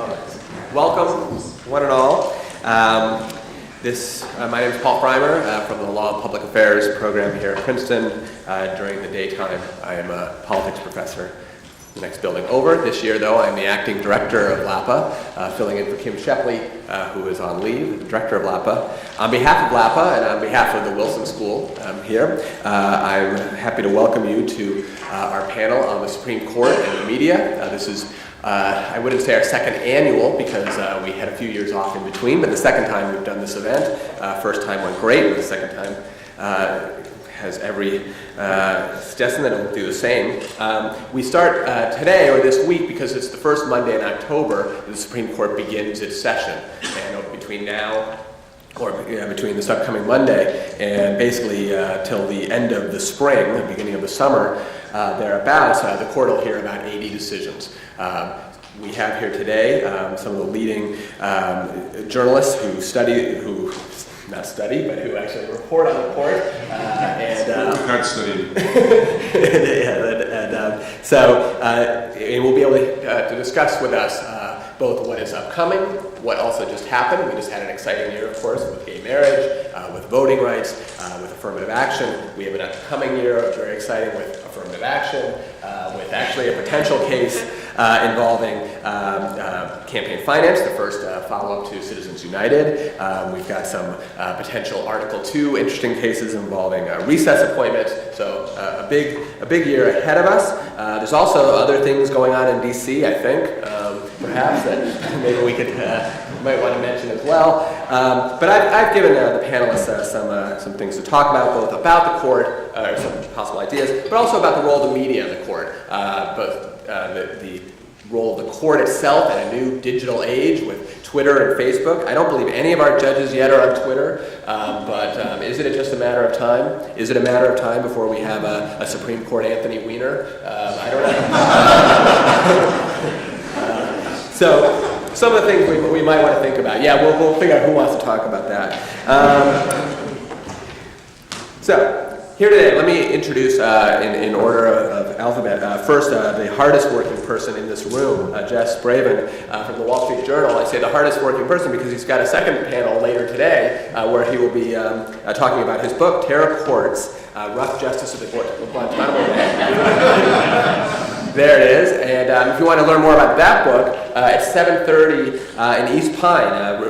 All right. Welcome, one and all. My name is Paul Frymer from the Law and Public Affairs program here at Princeton. During the daytime, I am a politics professor the next building over. This year, though, I'm the acting director of LAPA, filling in for Kim Shepley, who is on leave, the director of LAPA. On behalf of LAPA and on behalf of the Wilson School here, I'm happy to welcome you to our panel on the Supreme Court and the media. This is I wouldn't say our second annual because we had a few years off in between, but the second time we've done this event. First time went great, and the second time has every suggestion that it will do the same. We start today or this week because it's the first Monday in October the Supreme Court begins its session, and between now or between this upcoming Monday and basically till the end of the spring, the beginning of the summer, thereabouts, the court will hear about 80 decisions. We have here today some of the leading journalists who not study, but who actually report on the court. Can't study. And we'll be able to discuss with us both what is upcoming, what also just happened. We just had an exciting year, of course, with gay marriage, with voting rights, with affirmative action. We have an upcoming year, very exciting, with affirmative action, with actually a potential case involving campaign finance, the first follow-up to Citizens United. We've got some potential Article 2 interesting cases involving recess appointments. So a big year ahead of us. There's also other things going on in D.C., I think, perhaps, that maybe we might want to mention as well. But I've given the panelists some things to talk about, both about the court, or some possible ideas, but also about the role of the media in the court, both the role of the court itself in a new digital age with Twitter and Facebook. I don't believe any of our judges yet are on Twitter, but isn't it just a matter of time? Is it a matter of time before we have a Supreme Court Anthony Weiner? I don't know. So some of the things we might want to think about. Yeah, we'll figure out who wants to talk about that. So here today, let me introduce in order of alphabet. First, the hardest working person in this room, Jess Bravin from the Wall Street Journal. I say the hardest working person because he's got a second panel later today where he will be talking about his book, Terror Courts, Rough Justice of the Guantanamo Bay. There it is, and if you want to learn more about that book, it's 7:30 in East Pine,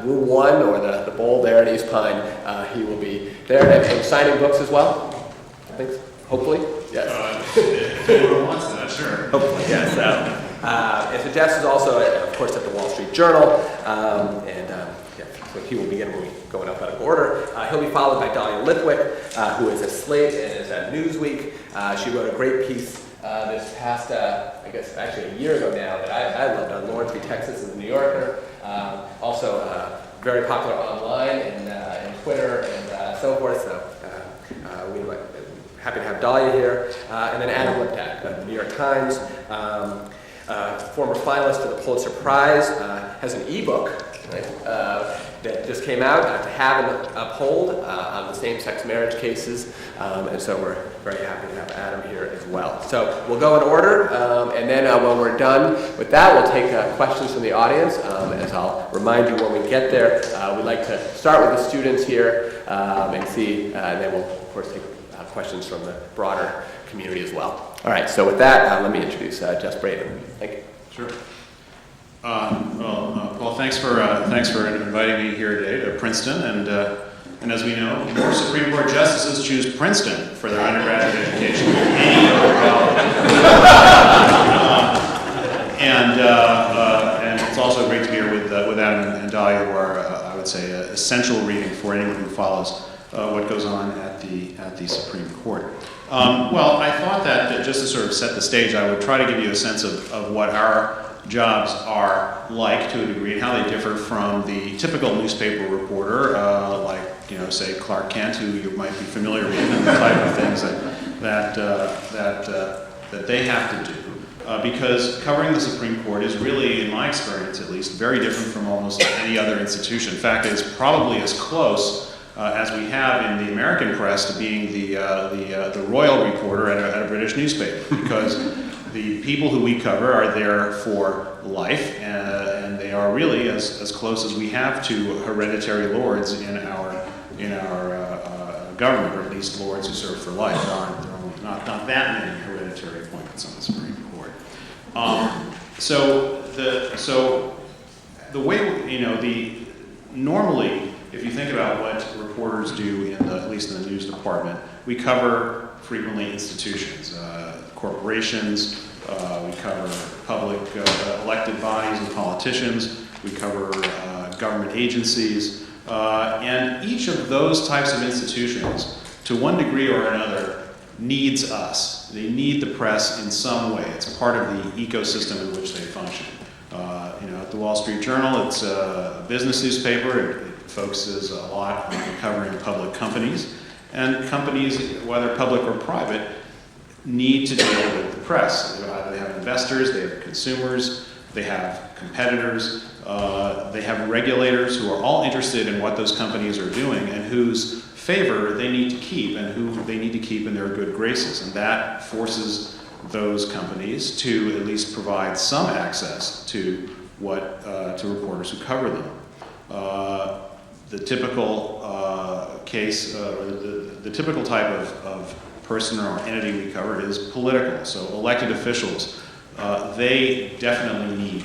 Room 1, or the bowl there in East Pine. He will be there and signing books as well, I think, hopefully. Yes. If anyone wants that, sure. Hopefully, yes. And so Jess is also, of course, at the Wall Street Journal, so he will begin when we go in alphabetical order. He'll be followed by Dahlia Lithwick, who is at Slate and is at Newsweek. She wrote a great piece this past, I guess, actually a year ago now, that I loved on Lawrence v. Texas in the New Yorker. Also very popular online and Twitter and so forth. So we're happy to have Dahlia here. And then Adam Liptak of the New York Times, former finalist for the Pulitzer Prize, has an ebook, right, that just came out, To Have and Uphold, on the same-sex marriage cases, and so we're very happy to have Adam here as well. So we'll go in order, and then when we're done with that, we'll take questions from the audience. As I'll remind you when we get there, we'd like to start with the students here and see, and then we'll, of course, take questions from the broader community as well. All right, so with that, let me introduce Jess Bravin. Thank you. Sure. Paul, thanks for inviting me here today to Princeton, and as we know, more Supreme Court justices choose Princeton for their undergraduate education than any other college. And it's also great to be here with Adam and Dahlia, who are, I would say, essential reading for anyone who follows what goes on at the Supreme Court. Well, I thought that just to sort of set the stage, I would try to give you a sense of what our jobs are like to a degree and how they differ from the typical newspaper reporter, like, say Clark Kent, who you might be familiar with, and the type of things that they have to do. Because covering the Supreme Court is really, in my experience at least, very different from almost any other institution. In fact, it's probably as close as we have in the American press to being the royal reporter at a British newspaper, because the people who we cover are there for life, are really as close as we have to hereditary lords in our government, or at least lords who serve for life. There are not that many hereditary appointments on the Supreme Court. So the way, normally, if you think about what reporters do at least in the news department, we cover frequently institutions, corporations, we cover public elected bodies and politicians, we cover government agencies, and each of those types of institutions, to one degree or another, needs us. They need the press in some way. It's part of the ecosystem in which they function. At the Wall Street Journal, it's a business newspaper. It focuses a lot on covering public companies. And companies, whether public or private, need to deal with the press. They have investors, they have consumers, they have competitors, they have regulators who are all interested in what those companies are doing and whose favor they need to keep and who they need to keep in their good graces. And that forces those companies to at least provide some access to to reporters who cover them. The typical case, or the typical type of person or entity we cover is political. So elected officials, they definitely need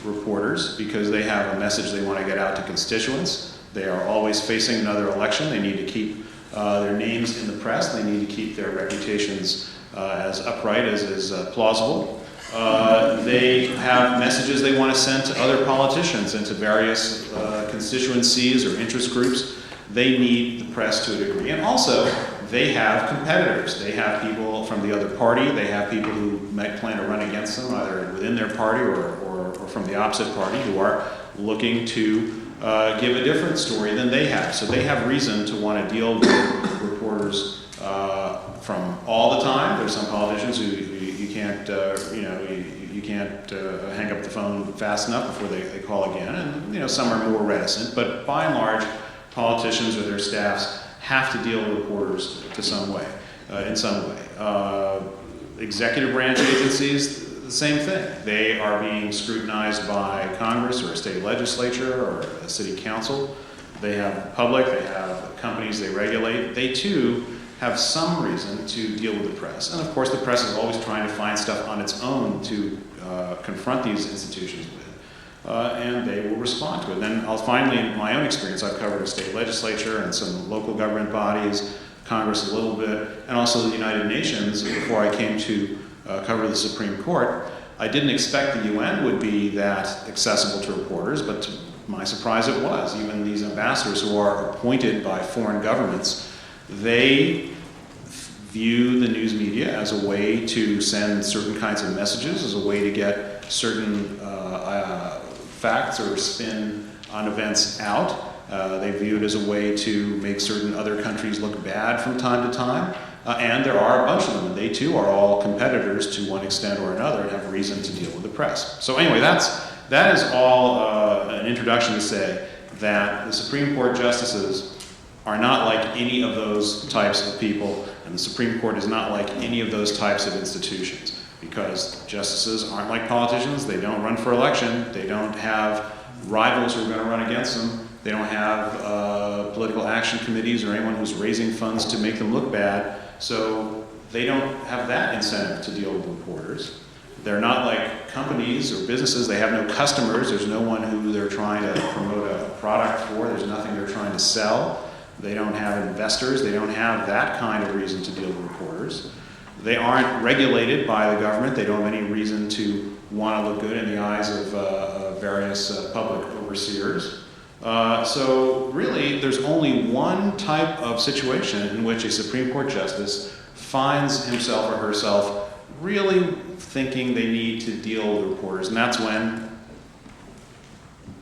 reporters because they have a message they want to get out to constituents. They are always facing another election. They need to keep their names in the press. They need to keep their reputations as upright as is plausible. They have messages they want to send to other politicians and to various constituencies or interest groups. They need the press to a degree. And also, they have competitors. They have people from the other party. They have people who might plan to run against them, either within their party or from the opposite party, who are looking to give a different story than they have. So they have reason to want to deal with reporters from all the time. There's some politicians who you can't, you can't hang up the phone fast enough before they call again, and some are more reticent. But by and large, politicians or their staffs have to deal with reporters in some way. Executive branch agencies, the same thing. They are being scrutinized by Congress or a state legislature or a city council. They have public, they have companies they regulate. They too have some reason to deal with the press. And of course the press is always trying to find stuff on its own to confront these institutions with. And they will respond to it. Then finally, in my own experience, I've covered a state legislature and some local government bodies, Congress a little bit, and also the United Nations before I came to cover the Supreme Court. I didn't expect the UN would be that accessible to reporters, but to my surprise it was. Even these ambassadors who are appointed by foreign governments, they view the news media as a way to send certain kinds of messages, as a way to get certain facts or spin on events out. They view it as a way to make certain other countries look bad from time to time. And there are a bunch of them, and they too are all competitors to one extent or another and have reason to deal with the press. So anyway, that is all an introduction to say that the Supreme Court justices are not like any of those types of people, and the Supreme Court is not like any of those types of institutions, because justices aren't like politicians. They don't run for election. They don't have rivals who are going to run against them. They don't have political action committees or anyone who's raising funds to make them look bad. So they don't have that incentive to deal with reporters. They're not like companies or businesses. They have no customers. There's no one who they're trying to promote a product for. There's nothing they're trying to sell. They don't have investors. They don't have that kind of reason to deal with reporters. They aren't regulated by the government. They don't have any reason to want to look good in the eyes of various public overseers. So really, there's only one type of situation in which a Supreme Court justice finds himself or herself really thinking they need to deal with reporters, and that's when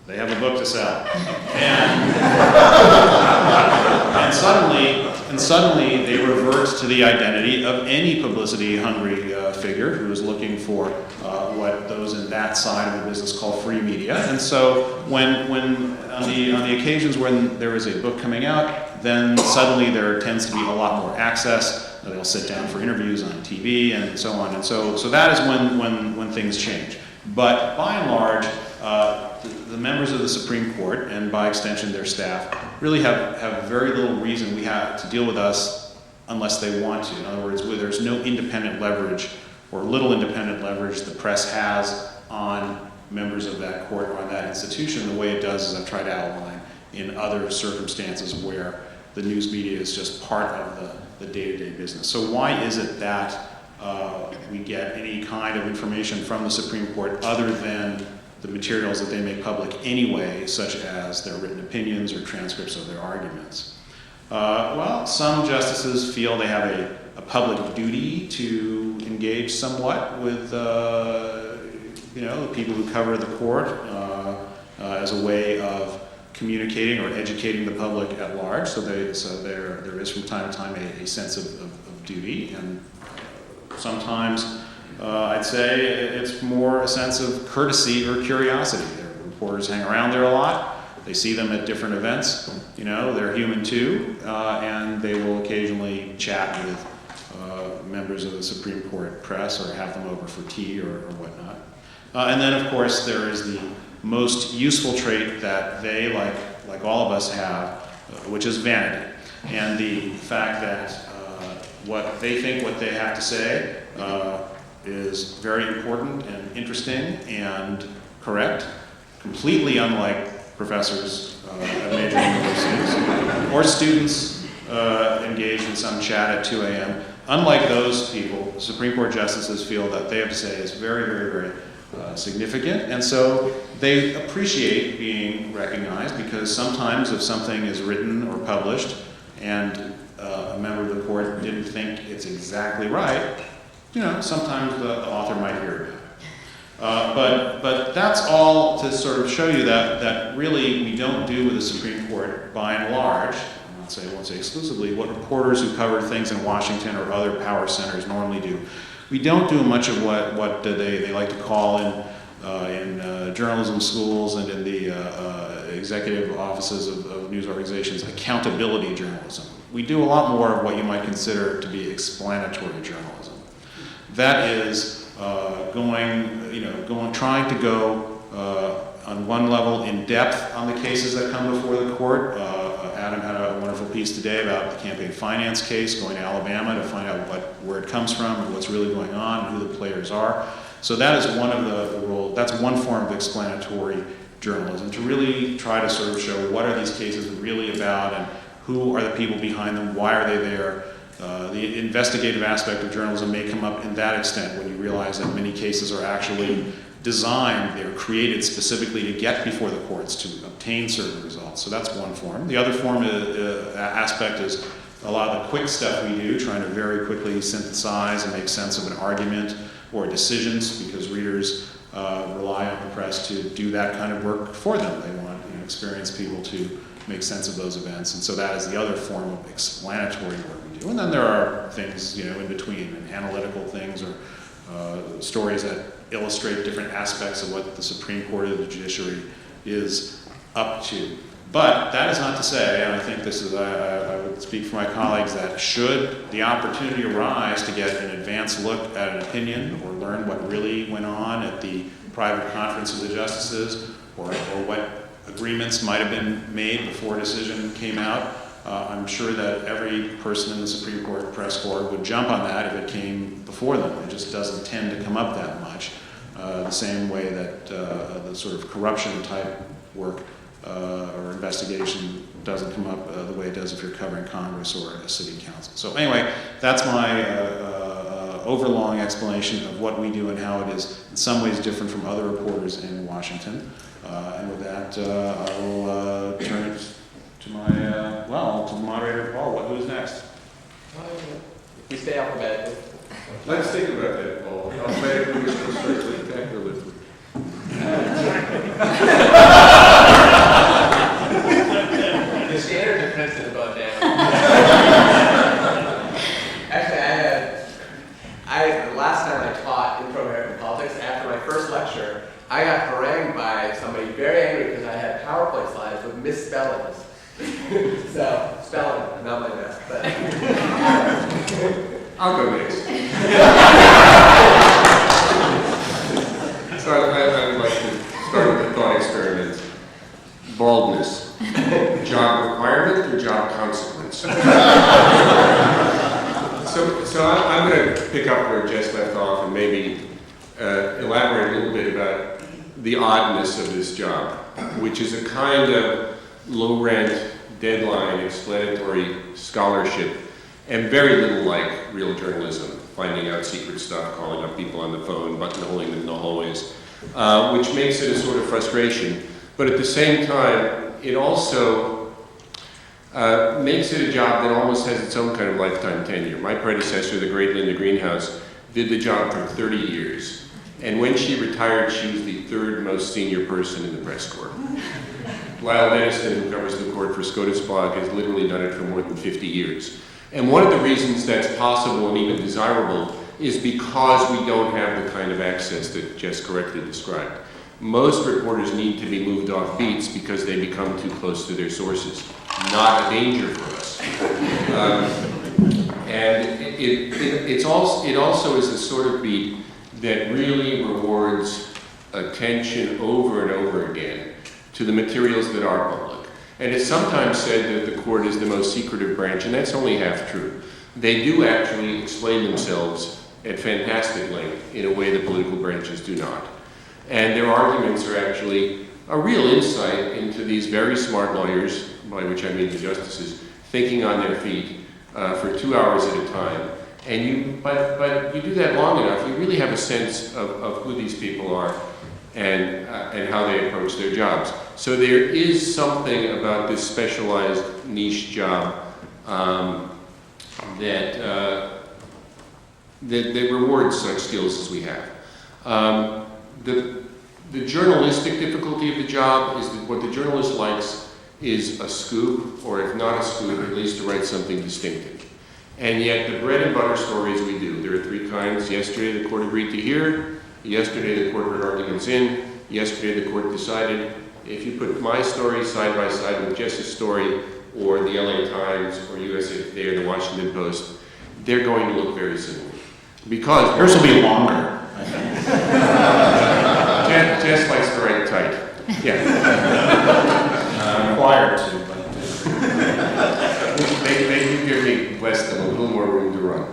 they have a book to sell. And suddenly they revert to the identity of any publicity-hungry figure who is looking for what those in that side of the business call free media. And so when on the occasions when there is a book coming out, then suddenly there tends to be a lot more access. They'll sit down for interviews on TV and so on. And so that is when things change. But by and large, the members of the Supreme Court, and by extension their staff, really have very little reason to deal with us unless they want to. In other words, where there's no independent leverage or little independent leverage the press has on members of that court or on that institution, the way it does, as I've tried to outline, in other circumstances where the news media is just part of the day-to-day business. So why is it that we get any kind of information from the Supreme Court other than the materials that they make public anyway, such as their written opinions or transcripts of their arguments? Well, some justices feel they have a public duty to engage somewhat with the people who cover the court as a way of communicating or educating the public at large. So there is from time to time a sense of duty, and sometimes I'd say it's more a sense of courtesy or curiosity. Reporters hang around there a lot. They see them at different events. They're human too, and they will occasionally chat with members of the Supreme Court press or have them over for tea or whatnot. And then, of course, there is the most useful trait that they, like all of us, have, which is vanity. And the fact that what they think, what they have to say, is very important and interesting and correct, completely unlike professors at major universities or students engaged in some chat at 2 a.m. Unlike those people, Supreme Court justices feel that they have to say is very, very, very significant, and so they appreciate being recognized, because sometimes if something is written or published and a member of the court didn't think it's exactly right, sometimes the author might hear about it. But that's all to sort of show you that really we don't do with the Supreme Court, by and large, I won't say exclusively, what reporters who cover things in Washington or other power centers normally do. We don't do much of what they like to call in journalism schools and in the executive offices of news organizations accountability journalism. We do a lot more of what you might consider to be explanatory journalism. That is trying to go on one level in depth on the cases that come before the court. Adam had a wonderful piece today about the campaign finance case, going to Alabama to find out where it comes from and what's really going on and who the players are. So that is one of the roles. That's one form of explanatory journalism, to really try to sort of show what are these cases really about and who are the people behind them, why are they there. The investigative aspect of journalism may come up in that extent when you realize that many cases are actually designed, they're created specifically to get before the courts to obtain certain results. So that's one form. The other form aspect is a lot of the quick stuff we do, trying to very quickly synthesize and make sense of an argument or decisions, because readers rely on the press to do that kind of work for them. They want experienced people to make sense of those events, and so that is the other form of explanatory work we do. And then there are things in between, and analytical things or stories that illustrate different aspects of what the Supreme Court of the judiciary is up to. But that is not to say, and I think this is, I would speak for my colleagues, that should the opportunity arise to get an advanced look at an opinion or learn what really went on at the private conference of the justices, or what agreements might have been made before a decision came out, I'm sure that every person in the Supreme Court press corps would jump on that if it came before them. It just doesn't tend to come up that much. The same way that the sort of corruption type work or investigation doesn't come up the way it does if you're covering Congress or a city council. So anyway, that's my overlong explanation of what we do and how it is in some ways different from other reporters in Washington. And with that, I will turn it to my, to the moderator, Paul. Who's next? We stay alphabetically. Let's think about that, Paul. Alphabetically, we go straight to Dahlia Lithwick. The standards of Princeton have gone down. Actually, the last time I taught intro American politics, after my first lecture, I got harangued by somebody very angry because I had PowerPoint slides with misspellings. So, spelling, not my best, but. I'll go next. So I would like to start with a thought I'm going to pick up where Jess left off and maybe elaborate a little bit about the oddness of this job, which is a kind of low-rent, deadline, explanatory scholarship, and very little like real journalism, finding out secret stuff, calling up people on the phone, buttonholing them in the hallways, which makes it a sort of frustration. But at the same time, it also makes it a job that almost has its own kind of lifetime tenure. My predecessor, the great Linda Greenhouse, did the job for 30 years. And when she retired, she was the third most senior person in the press corps. Lyle Denniston, who covers the court for SCOTUS blog, has literally done it for more than 50 years. And one of the reasons that's possible and even desirable is because we don't have the kind of access that Jess correctly described. Most reporters need to be moved off beats because they become too close to their sources. Not a danger for us. And it also is the sort of beat that really rewards attention over and over again to the materials that are public. And it's sometimes said that the court is the most secretive branch, and that's only half true. They do actually explain themselves at fantastic length in a way that political branches do not. And their arguments are actually a real insight into these very smart lawyers, by which I mean the justices, thinking on their feet for 2 hours at a time. And but you do that long enough, you really have a sense of who these people are and how they approach their jobs. So there is something about this specialized niche job that rewards such skills as we have. The journalistic difficulty of the job is that what the journalist likes is a scoop, or if not a scoop, at least to write something distinctive. And yet the bread and butter stories we do, there are three kinds. Yesterday the court agreed to hear, yesterday the court heard arguments in, yesterday the court decided. If you put my story side by side with Jess's story, or the LA Times, or USA Today, or the Washington Post, they're going to look very similar. Because Yours will be longer, I think. Jess likes to write tight. Yeah. I'm required to, but... They do give me less than a little more room to run.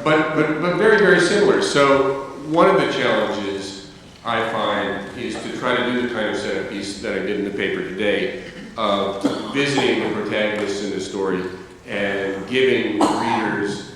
But very, very similar. So one of the challenges I find is to try to do the kind of setup piece that I did in the paper today of visiting the protagonists in the story and giving readers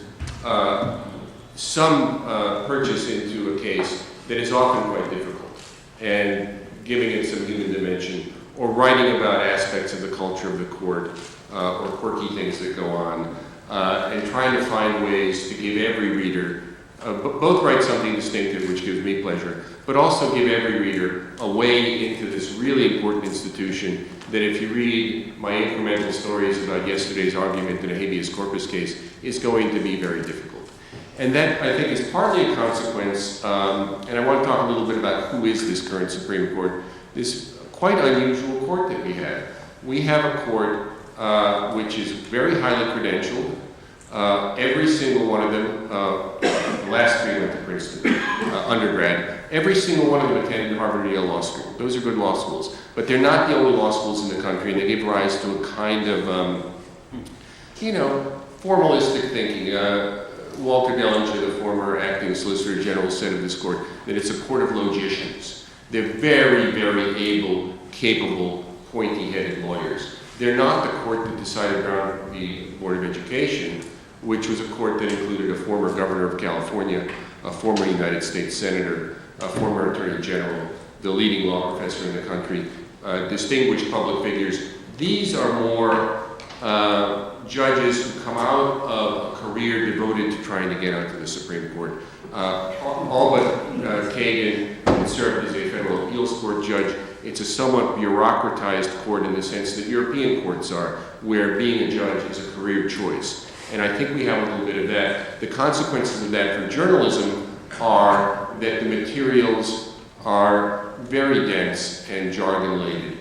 some purchase into a case that is often quite difficult, and giving it some human dimension, or writing about aspects of the culture of the court, or quirky things that go on, and trying to find ways to give every reader, both write something distinctive, which gives me pleasure, but also give every reader a way into this really important institution that, if you read my incremental stories about yesterday's argument in a habeas corpus case, is going to be very difficult. And that, I think, is partly a consequence, and I want to talk a little bit about who is this current Supreme Court, this quite unusual court that we have. We have a court which is very highly credentialed. Every single one of them, the last three went to Princeton, undergrad. Every single one of them attended Harvard and Yale Law School. Those are good law schools. But they're not the only law schools in the country, and they give rise to a kind of, formalistic thinking. Walter Dellinger, the former acting Solicitor General, said of this court that it's a court of logicians. They're very, very able, capable, pointy-headed lawyers. They're not the court that decided around the Board of Education, which was a court that included a former governor of California, a former United States senator, a former attorney general, the leading law professor in the country, distinguished public figures. These are more judges who come out of a career devoted to trying to get onto the Supreme Court. All but Kagan, who served as a federal appeals court judge. It's a somewhat bureaucratized court in the sense that European courts are, where being a judge is a career choice. And I think we have a little bit of that. The consequences of that for journalism are that the materials are very dense and jargon-laden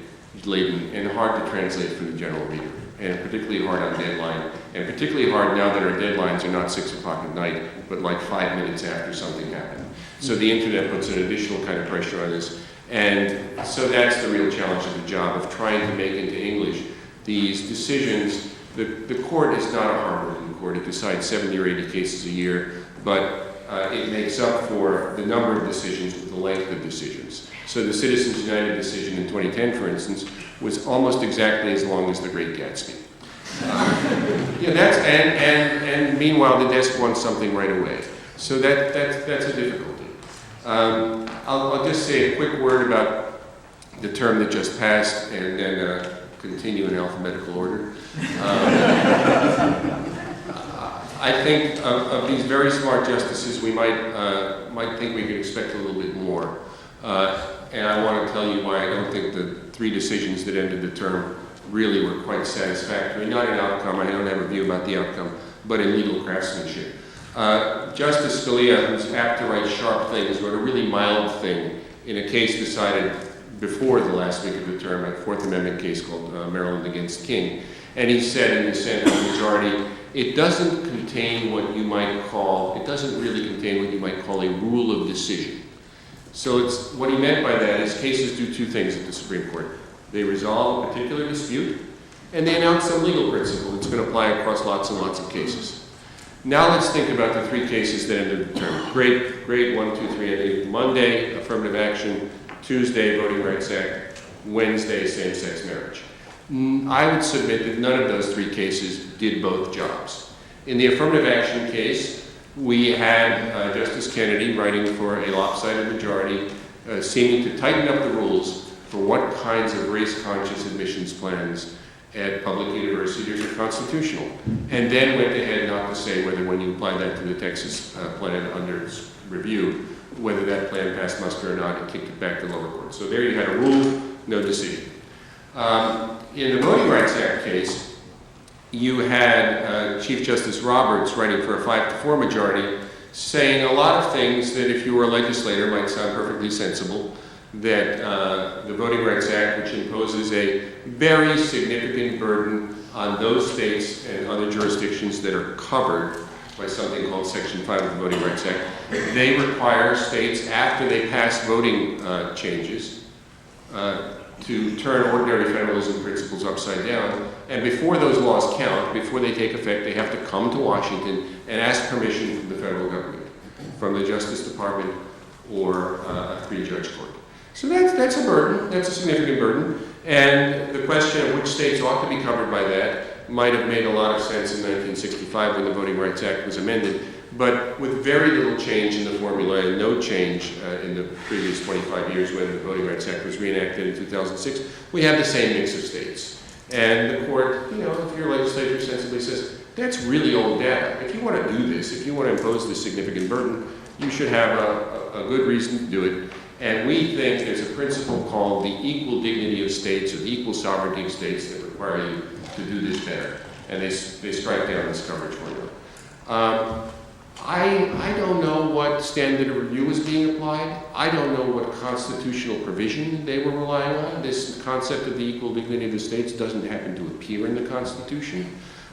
and hard to translate for the general reader, and particularly hard on deadline, and particularly hard now that our deadlines are not 6 o'clock at night, but like 5 minutes after something happened. So the internet puts an additional kind of pressure on this. And so that's the real challenge of the job, of trying to make into English these decisions. The court is not a hard-working Court. It decides 70 or 80 cases a year, but it makes up for the number of decisions with the length of decisions. So the Citizens United decision in 2010, for instance, was almost exactly as long as The Great Gatsby. And meanwhile, the desk wants something right away. So that's a difficulty. I'll just say a quick word about the term that just passed, and then continue in alphabetical order. I think of these very smart justices, we might think we could expect a little bit more. And I want to tell you why I don't think the 3 decisions that ended the term really were quite satisfactory. Not in outcome, I don't have a view about the outcome, but in legal craftsmanship. Justice Scalia, who's apt to write sharp things, wrote a really mild thing in a case decided before the last week of the term, a Fourth Amendment case called Maryland against King. And he said in the dissent of the majority, it doesn't really contain what you might call a rule of decision. So what he meant by that is cases do 2 things at the Supreme Court. They resolve a particular dispute, and they announce some legal principle that's going to apply across lots and lots of cases. Now let's think about the 3 cases that ended the term. Grade 1, 2, 3, ending Monday, affirmative action; Tuesday, Voting Rights Act; Wednesday, same-sex marriage. I would submit that none of those 3 cases did both jobs. In the affirmative action case, we had Justice Kennedy writing for a lopsided majority, seeming to tighten up the rules for what kinds of race-conscious admissions plans at public universities are constitutional, and then went ahead not to say whether, when you apply that to the Texas plan under review, whether that plan passed muster or not, and kicked it back to lower court. So there you had a rule, no decision. In the Voting Rights Act case, you had Chief Justice Roberts writing for a 5-4 majority, saying a lot of things that, if you were a legislator, might sound perfectly sensible, that the Voting Rights Act, which imposes a very significant burden on those states and other jurisdictions that are covered by something called Section 5 of the Voting Rights Act, they require states, after they pass voting changes, to turn ordinary federalism principles upside down. And before those laws count, before they take effect, they have to come to Washington and ask permission from the federal government, from the Justice Department or a 3-judge court. So that's a burden, that's a significant burden. And the question of which states ought to be covered by that might have made a lot of sense in 1965 when the Voting Rights Act was amended, but with very little change in the formula and no change in the previous 25 years when the Voting Rights Act was reenacted in 2006, we have the same mix of states. And the court, if your legislature sensibly says, that's really old data. If you want to do this, if you want to impose this significant burden, you should have a good reason to do it. And we think there's a principle called the equal dignity of states, or the equal sovereignty of states, that require you to do this better. And they strike down this coverage formula. I don't know what standard of review is being applied. I don't know what constitutional provision they were relying on. This concept of the equal dignity of the states doesn't happen to appear in the Constitution.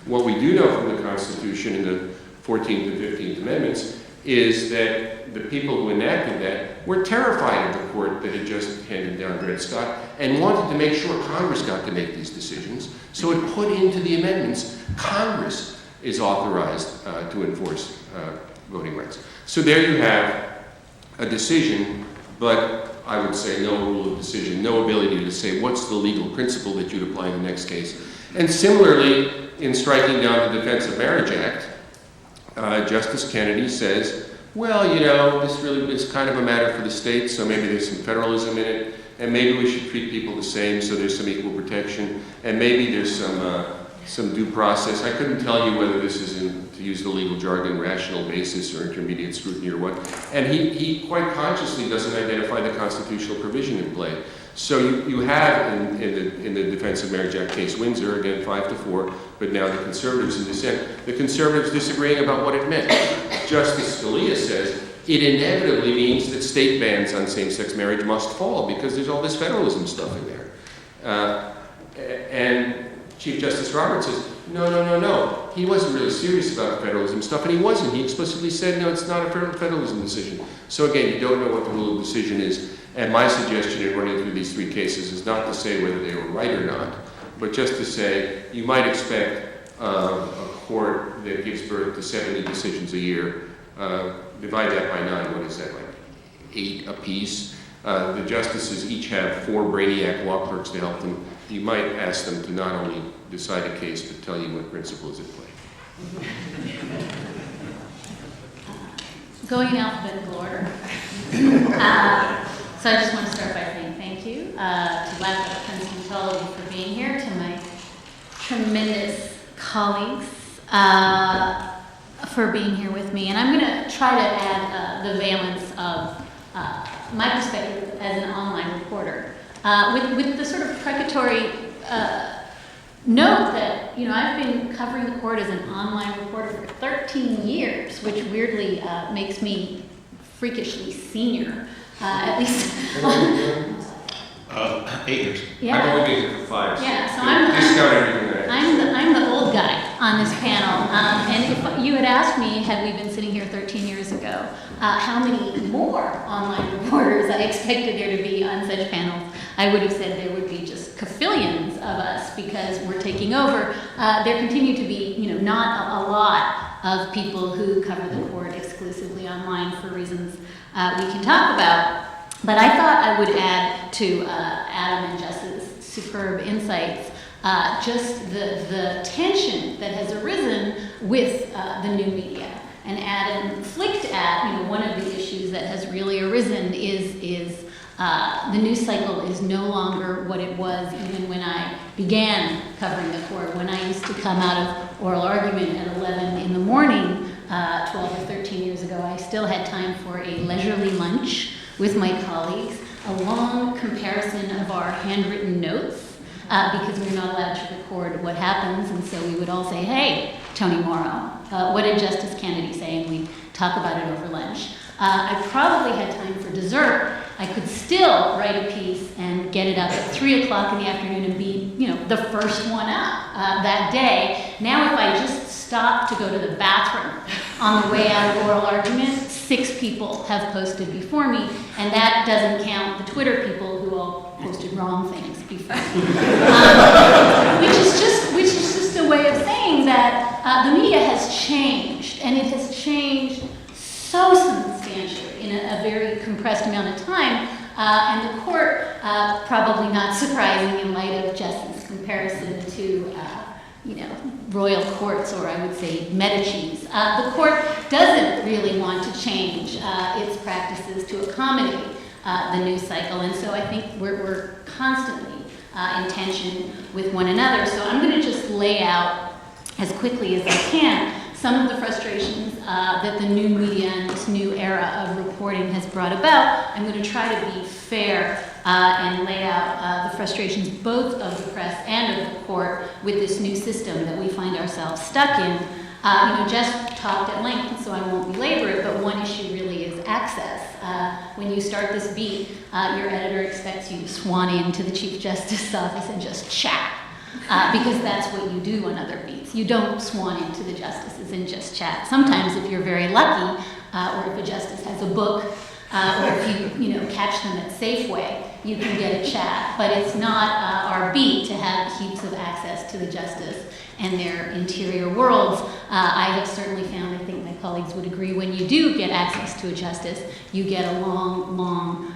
What we do know from the Constitution in the 14th and 15th Amendments is that the people who enacted that were terrified of the court that had just handed down Dred Scott and wanted to make sure Congress got to make these decisions. So it put into the amendments, Congress is authorized to enforce voting rights. So there you have a decision, but I would say no rule of decision, no ability to say what's the legal principle that you'd apply in the next case. And similarly, in striking down the Defense of Marriage Act, Justice Kennedy says, well, this really is kind of a matter for the states, so maybe there's some federalism in it, and maybe we should treat people the same, so there's some equal protection, and maybe there's some due process. I couldn't tell you whether this is, to use the legal jargon, rational basis or intermediate scrutiny or what. And he quite consciously doesn't identify the constitutional provision in play. So you have in the Defense of Marriage Act case, Windsor, again 5-4, but now the conservatives in dissent, the conservatives disagreeing about what it meant. Justice Scalia says it inevitably means that state bans on same-sex marriage must fall because there's all this federalism stuff in there. And Chief Justice Roberts says, no. He wasn't really serious about federalism stuff, and he wasn't. He explicitly said, no, it's not a federalism decision. So again, you don't know what the rule of decision is. And my suggestion in running through these 3 cases is not to say whether they were right or not, but just to say you might expect a court court that gives birth to 70 decisions a year. Divide that by 9, what is that, like 8 apiece? The justices each have 4 brainiac law clerks to help them. You might ask them to not only decide a case, but tell you what principle is at play. Going in alphabetical order. So I just want to start by saying thank you to Liptak, Princeton, to all of you for being here, to my tremendous colleagues for being here with me. And I'm going to try to add the valence of my perspective as an online reporter with the sort of precatory note that, I've been covering the court as an online reporter for 13 years, which weirdly makes me freakishly senior, at least. 8 years. Yeah. I've only been here for 5. So Yeah, so discount everything that I I'm the old guy on this panel. And if you had asked me, had we been sitting here 13 years ago, how many more online reporters I expected there to be on such panels, I would have said there would be just kafillions of us because we're taking over. There continue to be, not a lot of people who cover the court exclusively online for reasons we can talk about. But I thought I would add to Adam and Jess's superb insights just the tension that has arisen with the new media. And Adam flicked at, one of the issues that has really arisen is the news cycle is no longer what it was even when I began covering the court. When I used to come out of oral argument at 11 in the morning 12 or 13 years ago, I still had time for a leisurely lunch with my colleagues, a long comparison of our handwritten notes, because we're not allowed to record what happens, and so we would all say, hey, Tony Morrow, what did Justice Kennedy say? And we'd talk about it over lunch. I probably had time for dessert. I could still write a piece and get it up at 3 o'clock in the afternoon and be, the first one up that day. Now if I just stop to go to the bathroom on the way out of oral argument, 6 people have posted before me, and that doesn't count the Twitter people who all posted wrong things before me. Which is just a way of saying that the media has changed, and it has changed so substantially in a very compressed amount of time, and the court, probably not surprising in light of Jess's comparison to royal courts, or I would say Medici's. The court doesn't really want to change its practices to accommodate the news cycle, and so I think we're constantly in tension with one another. So I'm going to just lay out as quickly as I can some of the frustrations that the new media and this new era of reporting has brought about. I'm going to try to be fair and lay out the frustrations both of the press and of the court with this new system that we find ourselves stuck in. Jess talked at length, so I won't belabor it, but one issue really is access. When you start this beat, your editor expects you to swan into the Chief Justice's office and just chat. Because that's what you do on other beats. You don't swan into the justices and just chat. Sometimes if you're very lucky, or if a justice has a book, or if you catch them at Safeway, you can get a chat. But it's not our beat to have heaps of access to the justice and their interior worlds. I have certainly found, I think my colleagues would agree, when you do get access to a justice, you get a long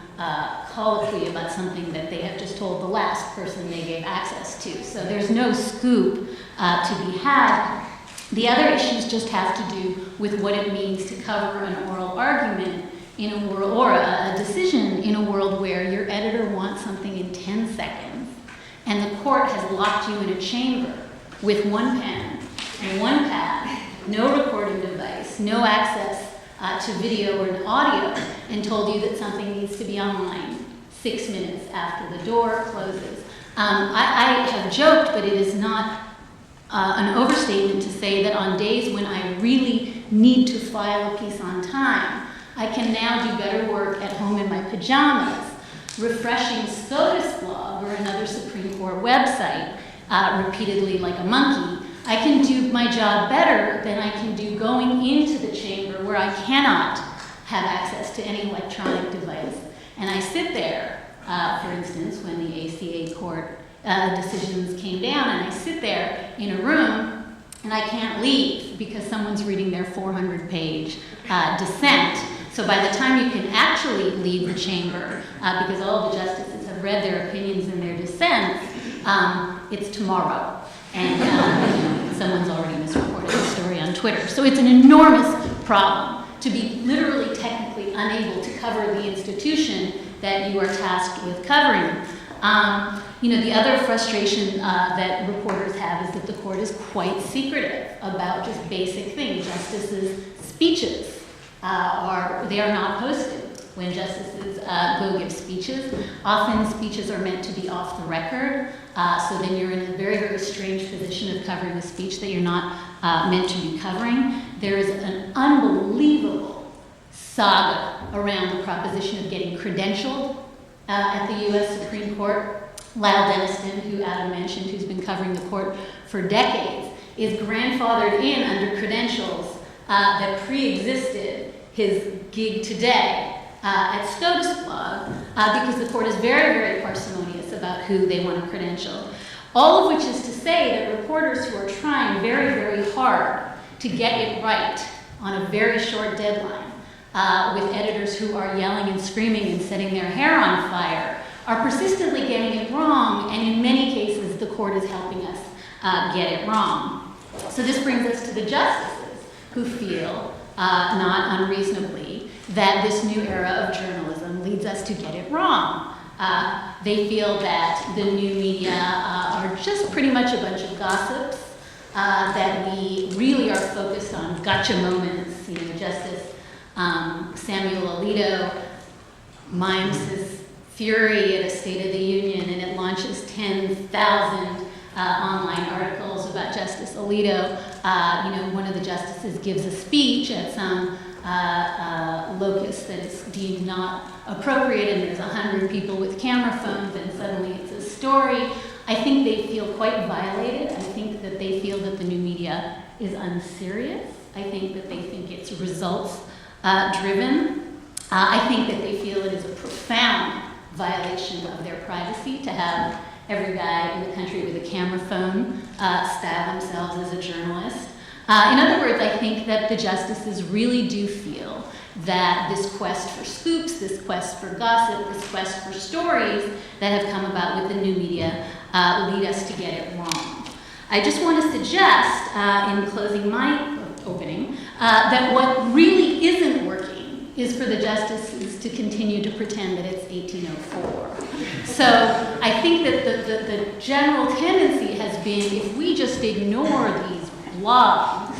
colloquy about something that they have just told the last person they gave access to. So there's no scoop to be had. The other issues just have to do with what it means to cover an oral argument in a world, or a decision in a world where your editor wants something in 10 seconds, and the court has locked you in a chamber with one pen and one pad, no recording device, no access to video or audio, and told you that something needs to be online 6 minutes after the door closes. I have joked, but it is not an overstatement to say that on days when I really need to file a piece on time, I can now do better work at home in my pajamas, refreshing SCOTUS blog or another Supreme Court website repeatedly like a monkey. I can do my job better than I can do going into the chamber where I cannot have access to any electronic device. And I sit there, for instance, when the ACA court decisions came down, and I sit there in a room and I can't leave because someone's reading their 400-page dissent. So by the time you can actually leave the chamber, because all the justices have read their opinions and their dissents, it's tomorrow. And someone's already misreported the story on Twitter. So it's an enormous problem to be literally technically unable to cover the institution that you are tasked with covering. The other frustration that reporters have is that the court is quite secretive about just basic things. Justices' speeches they are not posted when justices go give speeches. Often speeches are meant to be off the record, so then you're in a very, very strange position of covering a speech that you're not meant to be covering. There is an unbelievable saga around the proposition of getting credentialed at the U.S. Supreme Court. Lyle Denniston, who Adam mentioned, who's been covering the court for decades, is grandfathered in under credentials that pre-existed his gig today at SCOTUS blog, because the court is very, very parsimonious about who they want to credential. All of which is to say that reporters who are trying very, very hard to get it right on a very short deadline, with editors who are yelling and screaming and setting their hair on fire, are persistently getting it wrong, and in many cases the court is helping us get it wrong. So this brings us to the justices, who feel, not unreasonably, that this new era of journalism leads us to get it wrong. They feel that the new media are just pretty much a bunch of gossips, that we really are focused on gotcha moments. Justice Samuel Alito mimes his fury at a State of the Union, and it launches 10,000 online articles about Justice Alito. One of the justices gives a speech at some locus that is deemed not appropriate, and there's 100 people with camera phones, and suddenly it's a story. I think they feel quite violated. I think that they feel that the new media is unserious. I think that they think it's results driven. I think that they feel it is a profound violation of their privacy to have every guy in the country with a camera phone style themselves as a journalist. In other words, I think that the justices really do feel that this quest for scoops, this quest for gossip, this quest for stories that have come about with the new media lead us to get it wrong. I just want to suggest, in closing my opening, that what really isn't working is for the justices to continue to pretend that it's 1804. So I think that the general tendency has been, if we just ignore these blogs,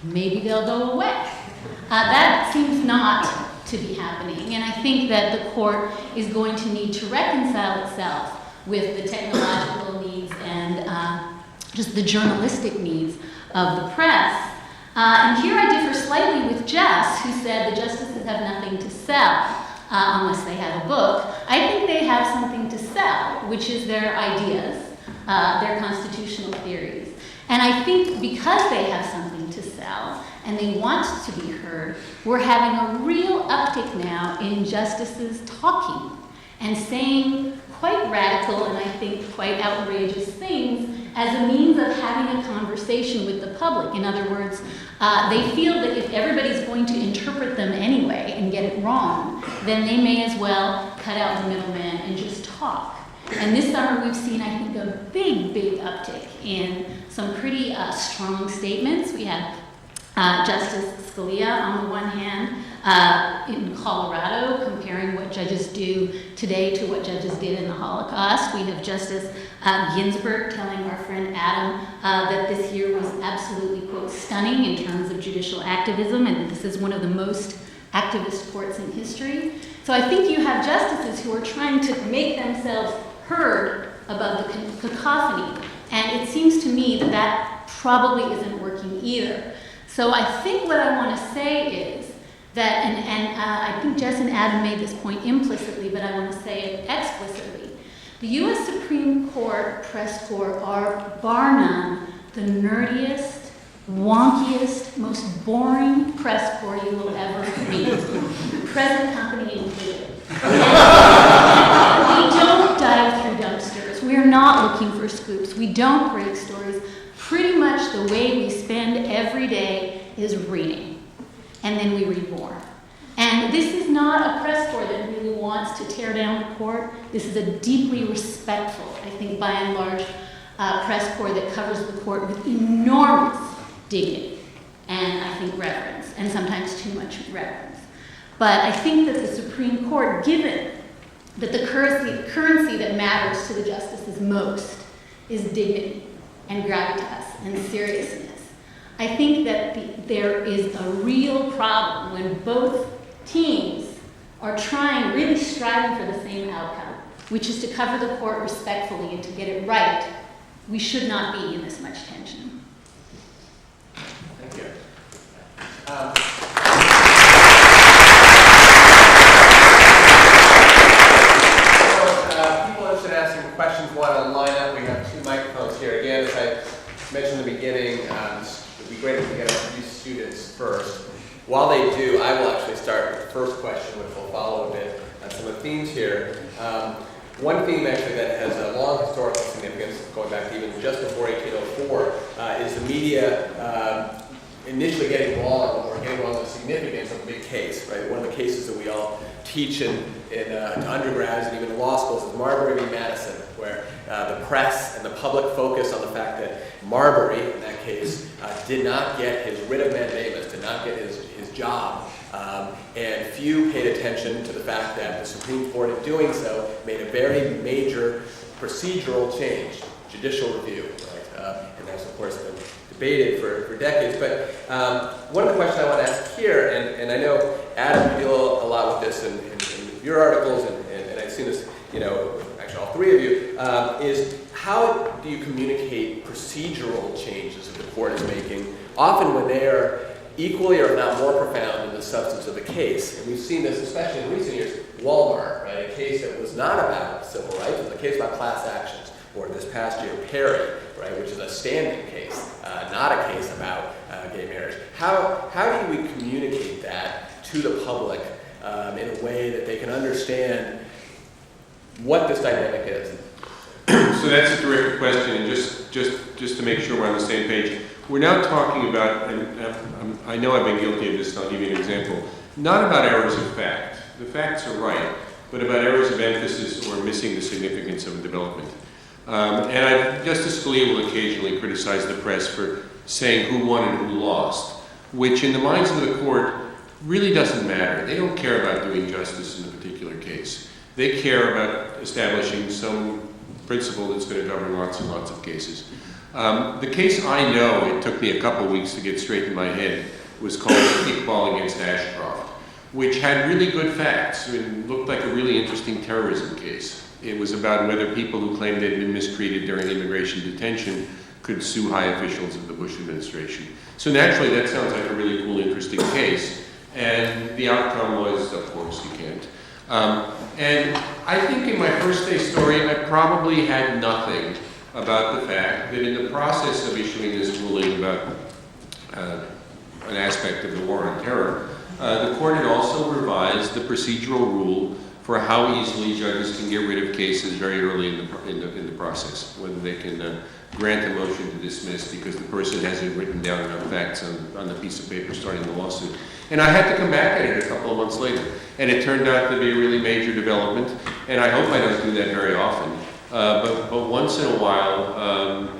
maybe they'll go away. That seems not to be happening, and I think that the court is going to need to reconcile itself with the technological needs and just the journalistic needs of the press. And here I differ slightly with Jess, who said the justices have nothing to sell unless they have a book. I think they have something to sell, which is their ideas, their constitutional theories. And I think because they have something to sell and they want to be heard, we're having a real uptick now in justices talking and saying quite radical and I think quite outrageous things as a means of having a conversation with the public. In other words, they feel that if everybody's going to interpret them anyway and get it wrong, then they may as well cut out the middleman and just talk. And this summer we've seen, I think, a big, big uptick in some pretty strong statements. We have Justice Scalia on the one hand in Colorado comparing what judges do today to what judges did in the Holocaust. We have Justice Ginsburg telling our friend Adam that this year was absolutely, quote, stunning in terms of judicial activism, and this is one of the most activist courts in history. So I think you have justices who are trying to make themselves heard about the cacophony, and it seems to me that that probably isn't working either. So I think what I want to say is that, and I think Jess and Adam made this point implicitly, but I want to say it explicitly. The U.S. Supreme Court press corps are, bar none, the nerdiest, wonkiest, most boring press corps you will ever meet. Present company included. We don't dive through dumpsters. We are not looking for scoops. We don't break stories. Pretty much much the way we spend every day is reading, and then we read more. And this is not a press corps that really wants to tear down the court. This is a deeply respectful, I think by and large, press corps that covers the court with enormous dignity and I think reverence, and sometimes too much reverence. But I think that the Supreme Court, given that the currency that matters to the justices most is dignity and gravitas and seriousness, I think that there is a real problem when both teams are trying, really striving for the same outcome, which is to cover the court respectfully and to get it right. We should not be in this much tension. Thank you. People interested in asking questions want to line up. We have 2 microphones here. Again, as I mentioned in the beginning, it would be great if we could introduce students first. While they do, I will actually start with the first question, which will follow a bit on some of the themes here. One theme actually that has a long historical significance, going back to even just before 1804, is the media initially getting wrong the significance of a big case, right? One of the cases that we all teach to undergrads and even in law schools is Marbury v. Madison, where the press and the public focus on the fact that Marbury, in that case, did not get his writ of mandamus, did not get his job, and few paid attention to the fact that the Supreme Court, in doing so, made a very major procedural change, judicial review, right? And that's, of course, been debated for decades. But one of the questions I want to ask here, and I know, Adam, you deal a lot with this in your articles, and I've seen this, actually all 3 of you, is how do you communicate procedural changes that the court is making, often when they are equally or if not more profound in the substance of the case? And we've seen this, especially in recent years, Walmart, right? A case that was not about civil rights, it was a case about class actions. Or this past year, Perry, right, which is a standing case, not a case about gay marriage. How do we communicate that to the public in a way that they can understand what this dynamic is? So that's a terrific question, and just to make sure we're on the same page, we're now talking about, and I know I've been guilty of this, and I'll give you an example, not about errors of fact. The facts are right, but about errors of emphasis or missing the significance of a development. Justice Scalia will occasionally criticize the press for saying who won and who lost, which in the minds of the court really doesn't matter. They don't care about doing justice in a particular case. They care about establishing some principle that's going to govern lots and lots of cases. The case I know, it took me a couple weeks to get straight in my head, was called Iqbal against Ashcroft, which had really good facts. It looked like a really interesting terrorism case. It was about whether people who claimed they'd been mistreated during immigration detention could sue high officials of the Bush administration. So naturally, that sounds like a really cool, interesting case. And the outcome was, of course, you can't. And I think in my first day story, I probably had nothing about the fact that in the process of issuing this ruling about an aspect of the war on terror, the court had also revised the procedural rule for how easily judges can get rid of cases very early in the process, whether they can grant a motion to dismiss because the person hasn't written down enough facts on the piece of paper starting the lawsuit. And I had to come back at it a couple of months later, and it turned out to be a really major development, and I hope I don't do that very often. But once in a while,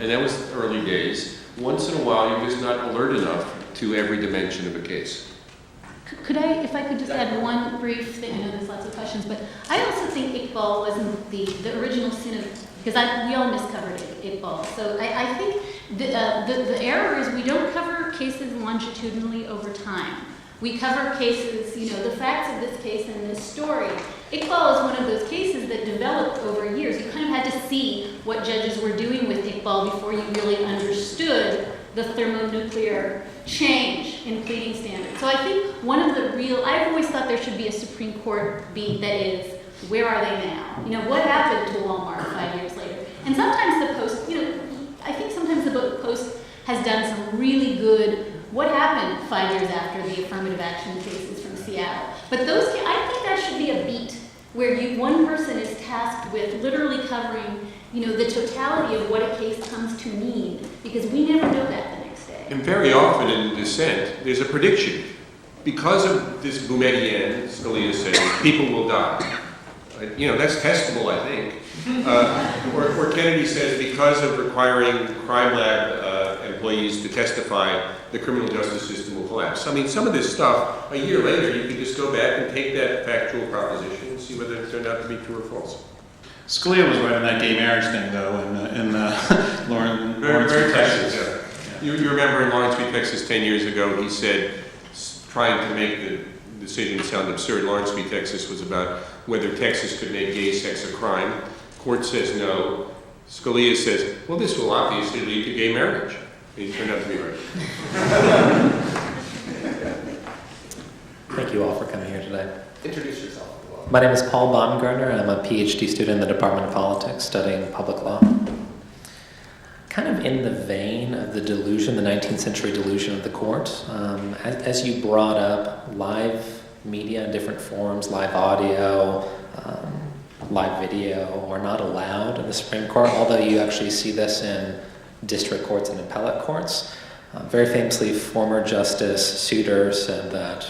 and that was early days, once in a while you're just not alert enough to every dimension of a case. Could I, if I could just add one brief thing, I know there's lots of questions, but I also think Iqbal wasn't the original sin of, because we all miscovered Iqbal. So I think the error is we don't cover cases longitudinally over time. We cover cases, the facts of this case and this story. Iqbal is one of those cases that developed over years. You kind of had to see what judges were doing with Iqbal before you really understood the thermonuclear change in pleading standards. So I think one of the I've always thought there should be a Supreme Court beat that is, where are they now? What happened to Walmart 5 years later? And sometimes the Post, I think sometimes the Post has done some really good, what happened 5 years after the affirmative action cases from Seattle? But I think that should be a beat where one person is tasked with literally covering, the totality of what a case comes to mean, because we never know that. And very often in dissent, there's a prediction. Because of this Boumediene, Scalia says, people will die. That's testable, I think. Or Kennedy says, because of requiring crime lab employees to testify, the criminal justice system will collapse. I mean, some of this stuff, a year later, you can just go back and take that factual proposition and see whether it turned out to be true or false. Scalia was right on that gay marriage thing, though, in Lawrence Very v. Texas. Yeah. You remember in Lawrence v. Texas 10 years ago, he said, trying to make the decision sound absurd, Lawrence v. Texas was about whether Texas could make gay sex a crime. Court says no. Scalia says, well, this will obviously lead to gay marriage. He turned out to be right. Thank you all for coming here today. Introduce yourself. My name is Paul Baumgartner. I'm a PhD student in the Department of Politics studying public law. Kind of in the vein of the delusion, the 19th century delusion of the court, as you brought up, live media in different forms, live audio, live video are not allowed in the Supreme Court, although you actually see this in district courts and appellate courts. Very famously, former Justice Souter said that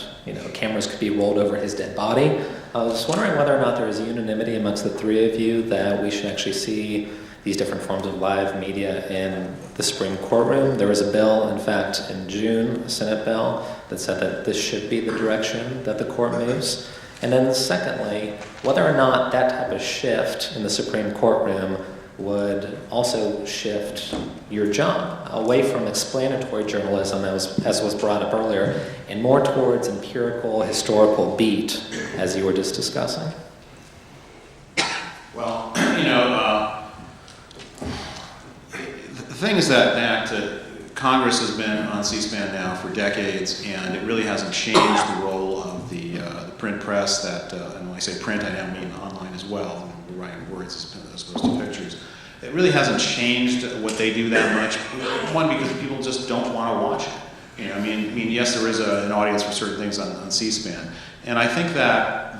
cameras could be rolled over his dead body. I was wondering whether or not there is unanimity amongst the three of you that we should actually see these different forms of live media in the Supreme Courtroom. There was a bill, in fact, in June, a Senate bill, that said that this should be the direction that the court moves. And then secondly, whether or not that type of shift in the Supreme Courtroom would also shift your job away from explanatory journalism, as was brought up earlier, and more towards empirical, historical beat, as you were just discussing. Well, the thing is that Congress has been on C-SPAN now for decades, and it really hasn't changed the role of the print press. And when I say print, I now mean online as well. We're writing words as opposed to pictures. It really hasn't changed what they do that much. One, because people just don't want to watch it. I mean, yes, there is an audience for certain things on C-SPAN, and I think that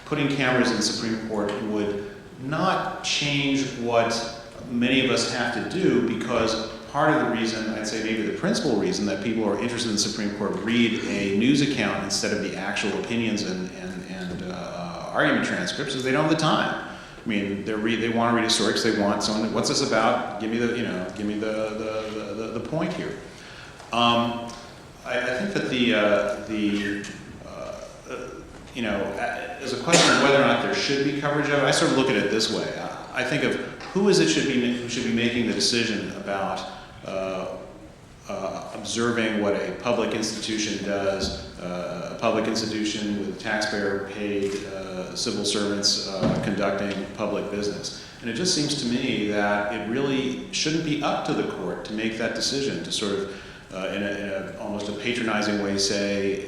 putting cameras in the Supreme Court would not change what many of us have to do, because part of the reason, I'd say maybe the principal reason, that people are interested in the Supreme Court read a news account instead of the actual opinions and argument transcripts is they don't have the time. I mean, they want to read a story because they want someone. What's this about? Give me the point here. I think that as a question of whether or not there should be coverage of it, I sort of look at it this way. I think of who should be making the decision about observing what a public institution does, a public institution with taxpayer-paid civil servants conducting public business. And it just seems to me that it really shouldn't be up to the court to make that decision, to sort of, in a almost a patronizing way, say,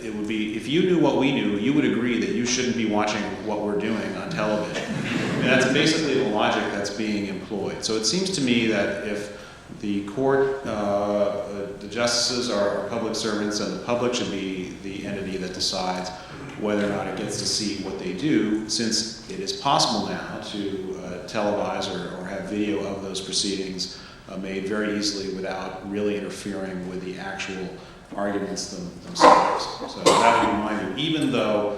it would be, if you knew what we knew, you would agree that you shouldn't be watching what we're doing on television. And that's basically the logic that's being employed. So it seems to me that if the court, the justices are public servants, and the public should be the entity that decides whether or not it gets to see what they do, since it is possible now to televise or have video of those proceedings made very easily without really interfering with the actual arguments themselves. So that would be my view, even though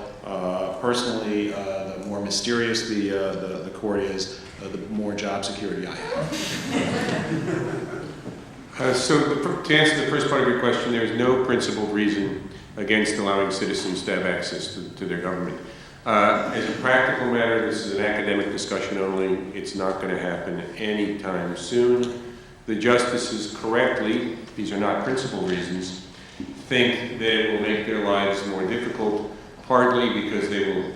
personally the more mysterious the court is, the more job security I have. So to answer the first part of your question, there is no principled reason against allowing citizens to have access to their government. As a practical matter, this is an academic discussion only. It's not going to happen anytime soon. The justices correctly, these are not principled reasons, think that it will make their lives more difficult, partly because they will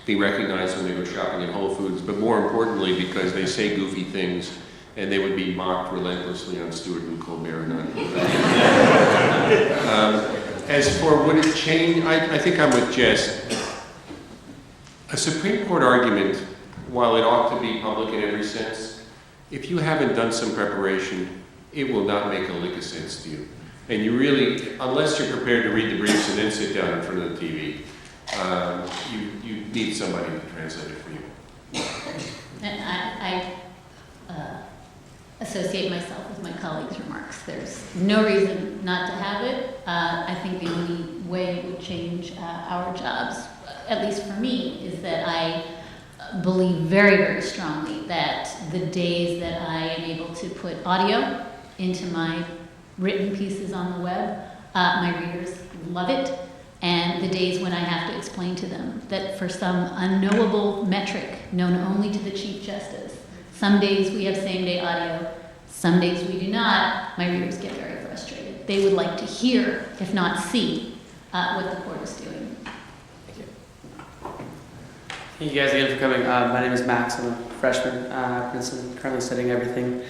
be recognized when they go shopping at Whole Foods, but more importantly because they say goofy things and they would be mocked relentlessly on Stewart and Colbert and on. As for would it change, I think I'm with Jess. A Supreme Court argument, while it ought to be public in every sense, if you haven't done some preparation, it will not make a lick of sense to you. And you really, unless you're prepared to read the briefs and then sit down in front of the TV, you need somebody to translate it for you. And I associate myself with my colleagues' remarks. There's no reason not to have it. I think the only way it would change our jobs, at least for me, is that I believe very, very strongly that the days that I am able to put audio into my written pieces on the web, my readers love it. And the days when I have to explain to them that for some unknowable metric known only to the Chief Justice, some days we have same-day audio, some days we do not, my readers get very frustrated. They would like to hear, if not see, what the court is doing. Thank you. Thank you guys again for coming. My name is Max. I'm a freshman at Princeton, currently studying everything.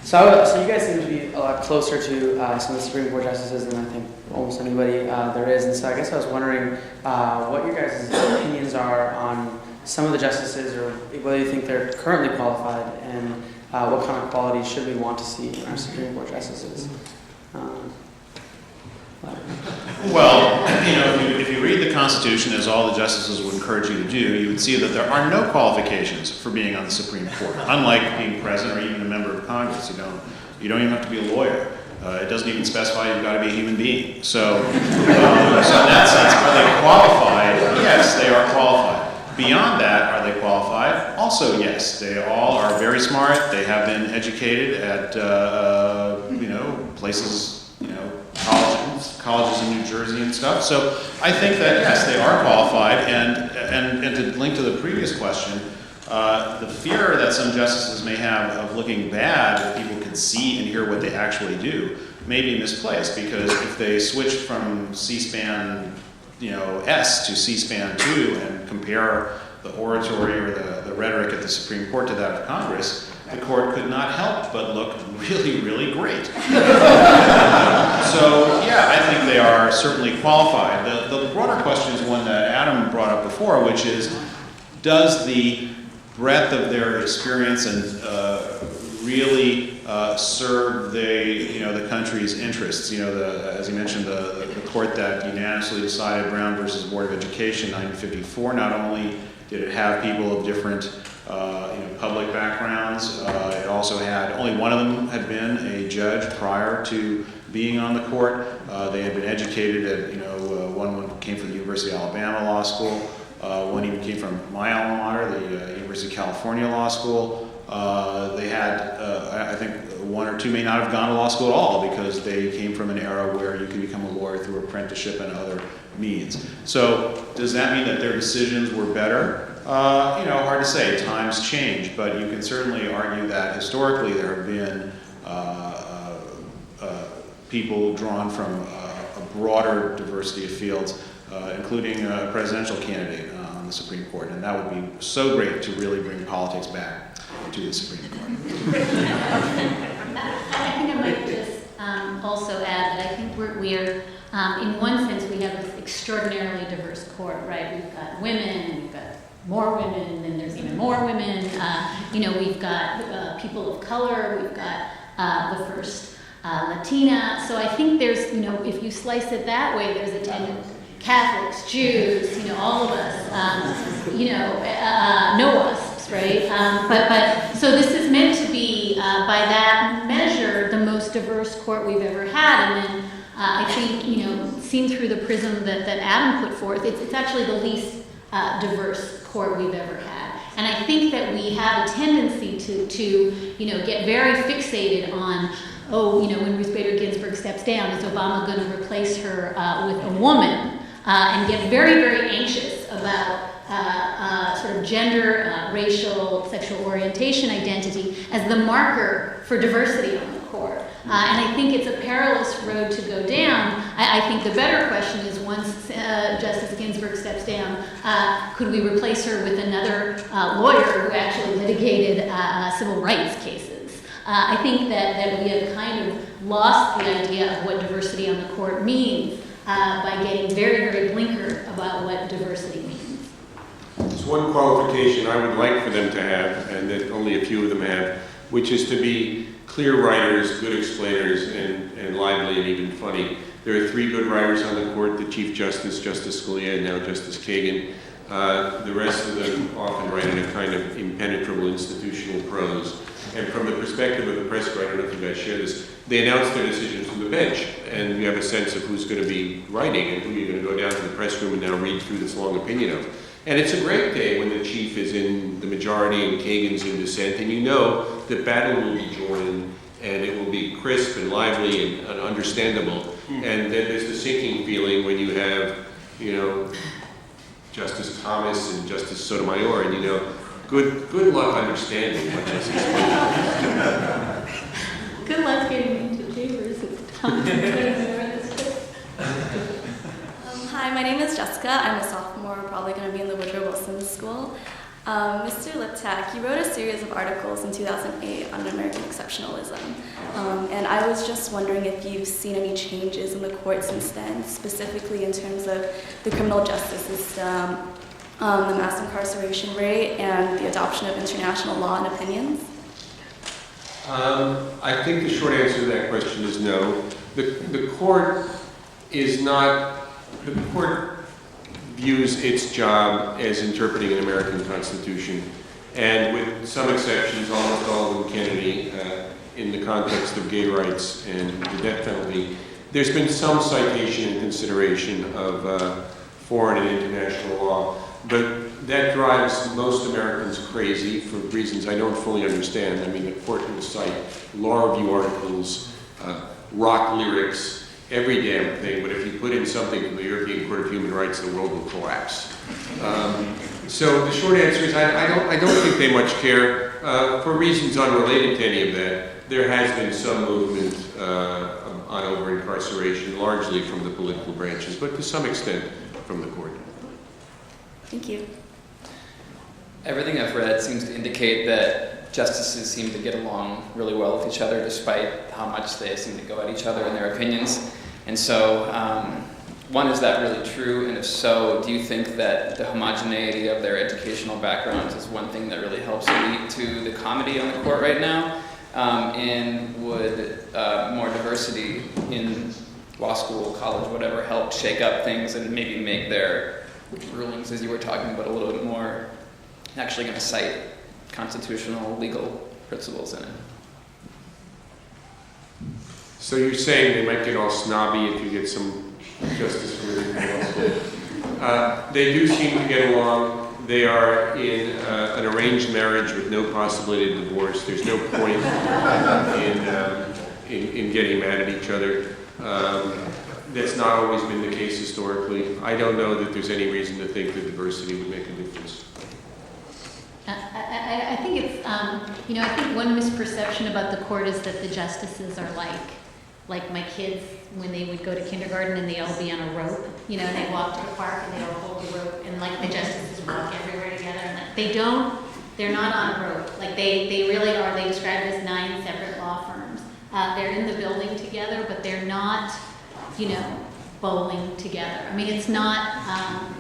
So you guys seem to be a lot closer to some of the Supreme Court justices than I think almost anybody there is. And so I guess I was wondering what your guys' opinions are on some of the justices, or whether you think they're currently qualified, and what kind of qualities should we want to see in our Supreme Court justices. Well, if you read the Constitution, as all the justices would encourage you to do, you would see that there are no qualifications for being on the Supreme Court. Unlike being president or even a member of Congress, you don't even have to be a lawyer. It doesn't even specify you've got to be a human being. So in that sense, are they qualified? Yes, they are qualified. Beyond that, are they qualified? Also, yes. They all are very smart. They have been educated at places, colleges in New Jersey and stuff. So I think that yes, they are qualified. And to link to the previous question, the fear that some justices may have of looking bad if people can see and hear what they actually do may be misplaced, because if they switch from C-SPAN S to C-SPAN 2 and compare the oratory or the rhetoric at the Supreme Court to that of Congress, the court could not help but look really, really great. So, yeah, I think they are certainly qualified. The broader question is one that Adam brought up before, which is, does the breadth of their experience and really serve the country's interests? As you mentioned, the court that unanimously decided Brown versus Board of Education, 1954, not only did it have people of different public backgrounds, it also had, only one of them had been a judge prior to being on the court. They had been educated at, one came from the University of Alabama Law School, one even came from my alma mater, the University of California Law School. They had, I think one or two may not have gone to law school at all, because they came from an era where you can become a lawyer through apprenticeship and other means. So does that mean that their decisions were better? Hard to say. Times change, but you can certainly argue that historically there have been people drawn from a broader diversity of fields, including a presidential candidate on the Supreme Court, and that would be so great to really bring politics back to the Supreme Court. I think I might just also add that I think we're in one sense, we have this extraordinarily diverse court, right? We've got women, we've got more women, and then there's even more women. We've got people of color, we've got the first Latina. So I think there's, if you slice it that way, there's a tendency. Catholics, Jews, all of us, no wasps, right? But so this is meant to be, by that measure, the most diverse court we've ever had. And then I think, seen through the prism that Adam put forth, it's actually the least diverse court we've ever had. And I think that we have a tendency to get very fixated on, when Ruth Bader Ginsburg steps down, is Obama going to replace her with a woman? And get very, very anxious about sort of gender, racial, sexual orientation identity as the marker for diversity on the court. And I think it's a perilous road to go down. I think the better question is, once Justice Ginsburg steps down, could we replace her with another lawyer who actually litigated civil rights cases? I think that we have kind of lost the idea of what diversity on the court means by getting very, very blinkered about what diversity means. There's one qualification I would like for them to have, and that only a few of them have, which is to be clear writers, good explainers, and lively and even funny. There are three good writers on the court: the Chief Justice, Justice Scalia, and now Justice Kagan. The rest of them often write in a kind of impenetrable institutional prose. And from the perspective of the press corps, I don't know if you guys share this, they announce their decisions from the bench, and you have a sense of who's going to be writing and who you're going to go down to the press room and now read through this long opinion of. And it's a great day when the chief is in the majority and Kagan's in dissent, and you know that battle will be joined, and it will be crisp and lively and understandable. And then there's the sinking feeling when you have, you know, Justice Thomas and Justice Sotomayor, and you know, good luck understanding what Justice Sotomayor. Good luck getting into chambers with Thomas and Sotomayor this case. Hi, my name is Jessica. I'm a sophomore, probably going to be in the Woodrow Wilson School. Mr. Liptak, you wrote a series of articles in 2008 on American exceptionalism, and I was just wondering if you've seen any changes in the court since then, specifically in terms of the criminal justice system, the mass incarceration rate, and the adoption of international law and opinions. I think the short answer to that question is no. The court is not. The court views its job as interpreting an American Constitution, and with some exceptions, almost all of them Kennedy, in the context of gay rights and the death penalty, there's been some citation and consideration of foreign and international law, but that drives most Americans crazy for reasons I don't fully understand. I mean, the court will cite law review articles, rock lyrics, every damn thing, but if you put in something from the European Court of Human Rights, the world will collapse. So the short answer is I don't think they much care. For reasons unrelated to any of that, there has been some movement on over-incarceration, largely from the political branches, but to some extent from the court. Thank you. Everything I've read seems to indicate that justices seem to get along really well with each other, despite how much they seem to go at each other in their opinions. And so, one, is that really true? And if so, do you think that the homogeneity of their educational backgrounds is one thing that really helps lead to the comedy on the court right now? And would more diversity in law school, college, whatever, help shake up things and maybe make their rulings, as you were talking about, a little bit more actually going to cite constitutional legal principles in it? So you're saying they might get all snobby if you get some justice from everything else. They do seem to get along. They are in an arranged marriage with no possibility of divorce. There's no point in getting mad at each other. That's not always been the case historically. I don't know that there's any reason to think that diversity would make a difference. I think it's, you know, I think one misperception about the court is that the justices are like my kids when they would go to kindergarten and they'd all be on a rope, you know, and they walk to the park and they all hold the rope, and like the justices walk everywhere together, and they're not on a rope. Like they really are, they describe it as 9 separate law firms. They're in the building together, but they're not, you know, bowling together. I mean, it's not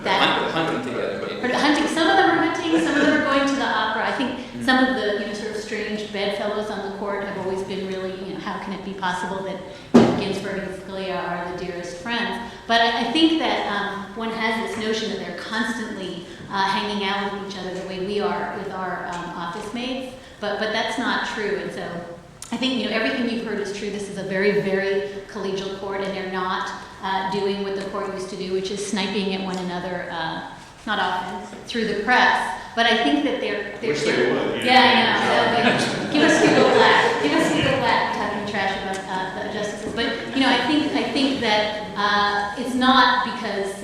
that hunting together. But hunting. Some of them are hunting. Some of them are going to the opera. I think some of the, you know, sort of strange bedfellows on the court have always been really, you know, how can it be possible that, you know, Ginsburg and Scalia are the dearest friends? But I think that one has this notion that they're constantly hanging out with each other the way we are with our office mates. But that's not true. And so I think, you know, everything you've heard is true. This is a very, very collegial court, and they're not doing what the court used to do, which is sniping at one another, not often, through the press. But I think that they're Wish they would. yeah, I know. Give us Hugo Black. Give us Hugo Black talking trash about the justices. But, you know, I think that it's not because,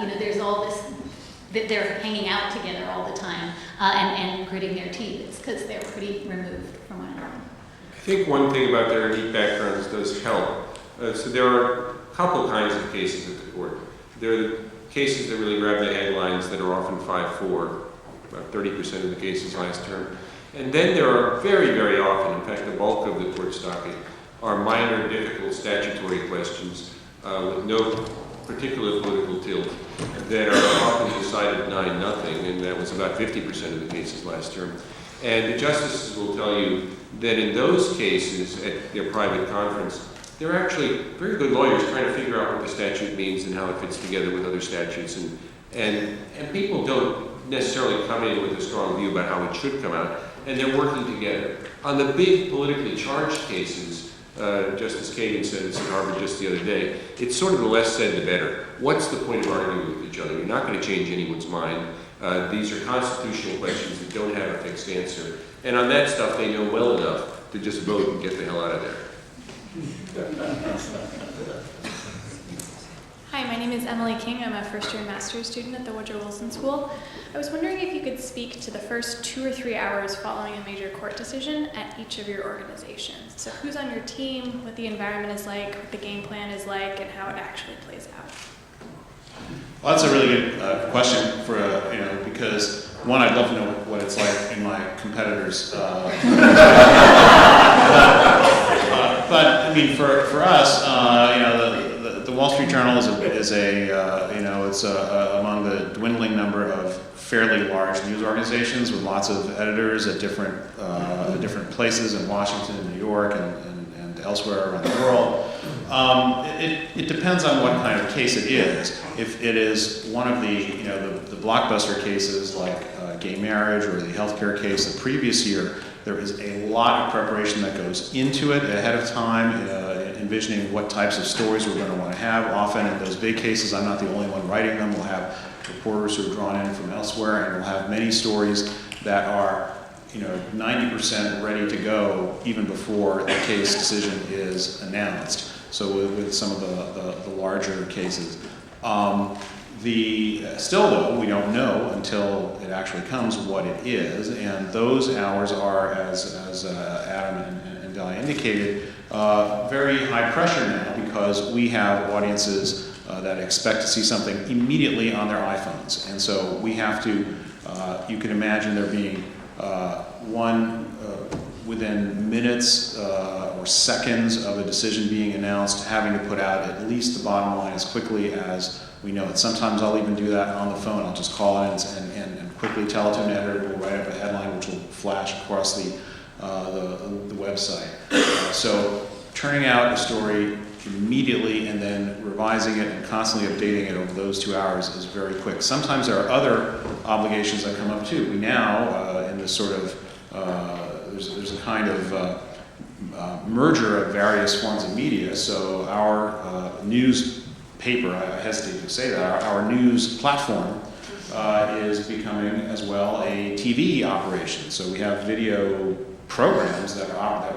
you know, there's all this, that they're hanging out together all the time and gritting their teeth. It's because they're pretty removed from one another. I think one thing about their elite backgrounds does help. So there are a couple kinds of cases at the court. There are the cases that really grab the headlines that are often 5-4, about 30% of the cases last term. And then there are very, very often, in fact the bulk of the court's docket, are minor, difficult statutory questions with no particular political tilt that are often decided 9-0, and that was about 50% of the cases last term. And the justices will tell you that in those cases, at their private conference, they're actually very good lawyers trying to figure out what the statute means and how it fits together with other statutes. And people don't necessarily come in with a strong view about how it should come out. and they're working together. On the big politically charged cases, Justice Kagan said this at Harvard just the other day, it's sort of the less said the better. What's the point of arguing with each other? You're not going to change anyone's mind. These are constitutional questions that don't have a fixed answer. And on that stuff, they know well enough to just vote and get the hell out of there. Hi, my name is Emily King. I'm a first-year master's student at the Woodrow Wilson School. I was wondering if you could speak to the first 2 or 3 hours following a major court decision at each of your organizations. So who's on your team, what the environment is like, what the game plan is like, and how it actually plays out. Well, that's a really good question for because one, I'd love to know what it's like in my competitors. But I mean, for us, the Wall Street Journal is it's among the dwindling number of fairly large news organizations with lots of editors at different places in Washington, and New York, and elsewhere around the world. It depends on what kind of case it is. If it is one of the blockbuster cases like gay marriage or the healthcare case the previous year, there is a lot of preparation that goes into it ahead of time, envisioning what types of stories we're going to want to have. Often in those big cases, I'm not the only one writing them. We'll have reporters who are drawn in from elsewhere, and we'll have many stories that are 90% ready to go even before the case decision is announced. So with some of the larger cases. Still though, we don't know until it actually comes what it is, and those hours are, as Adam and Dahlia indicated, very high pressure now because we have audiences that expect to see something immediately on their iPhones, and so we have to, you can imagine there being one within minutes or seconds of a decision being announced, having to put out at least the bottom line as quickly as we know it. Sometimes I'll even do that on the phone. I'll just call in and quickly tell it to an editor. We'll write up a headline which will flash across the website. So turning out a story immediately and then revising it and constantly updating it over those 2 hours is very quick. Sometimes there are other obligations that come up too. We now, in this sort of, there's a kind of merger of various forms of media. So our newspaper, I hesitate to say that, our news platform is becoming as well a TV operation. So we have video programs that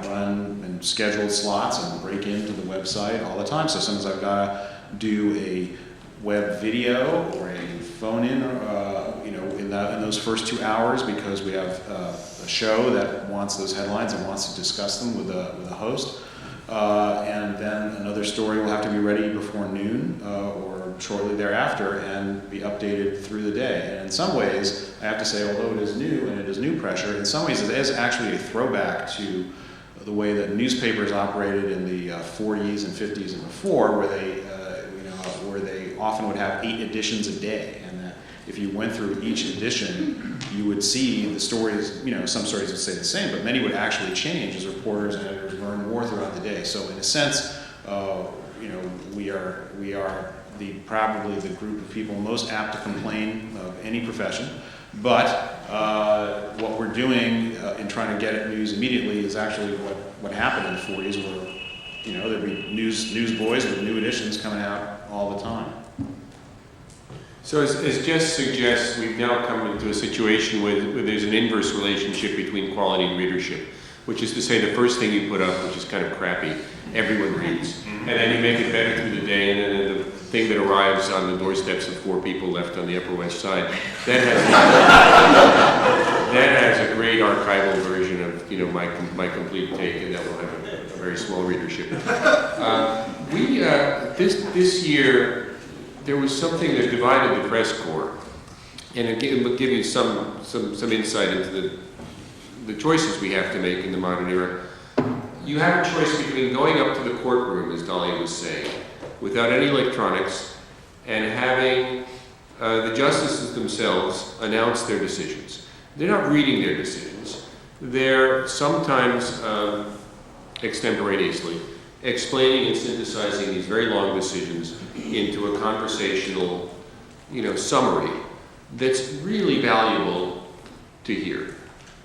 run in scheduled slots and break into the website all the time. So sometimes I've got to do a web video or a phone in, in those first 2 hours because we have a show that wants those headlines and wants to discuss them with a host. And then another story will have to be ready before noon or shortly thereafter and be updated through the day. And in some ways, I have to say, although it is new and it is new pressure, in some ways it is actually a throwback to the way that newspapers operated in the 40s and 50s and before, where they often would have 8 editions a day. And that if you went through each edition, you would see the stories, some stories would stay the same, but many would actually change as reporters and editors learn more throughout the day. So in a sense, we are probably the group of people most apt to complain of any profession. But what we're doing in trying to get at news immediately is actually what happened in the 40s, where there'd be newsboys with new editions coming out all the time. So as Jess suggests, we've now come into a situation where there's an inverse relationship between quality and readership, which is to say the first thing you put up, which is kind of crappy, everyone reads. And then you make it better through the day, and then the thing that arrives on the doorsteps of 4 people left on the Upper West Side, that has a great archival version of my complete take, and that will have a very small readership. This year, there was something that divided the press corps, and it will give you some insight into the choices we have to make in the modern era. You have a choice between going up to the courtroom, as Dahlia was saying, without any electronics, and having the justices themselves announce their decisions. They're not reading their decisions. They're sometimes extemporaneously explaining and synthesizing these very long decisions into a conversational, summary that's really valuable to hear.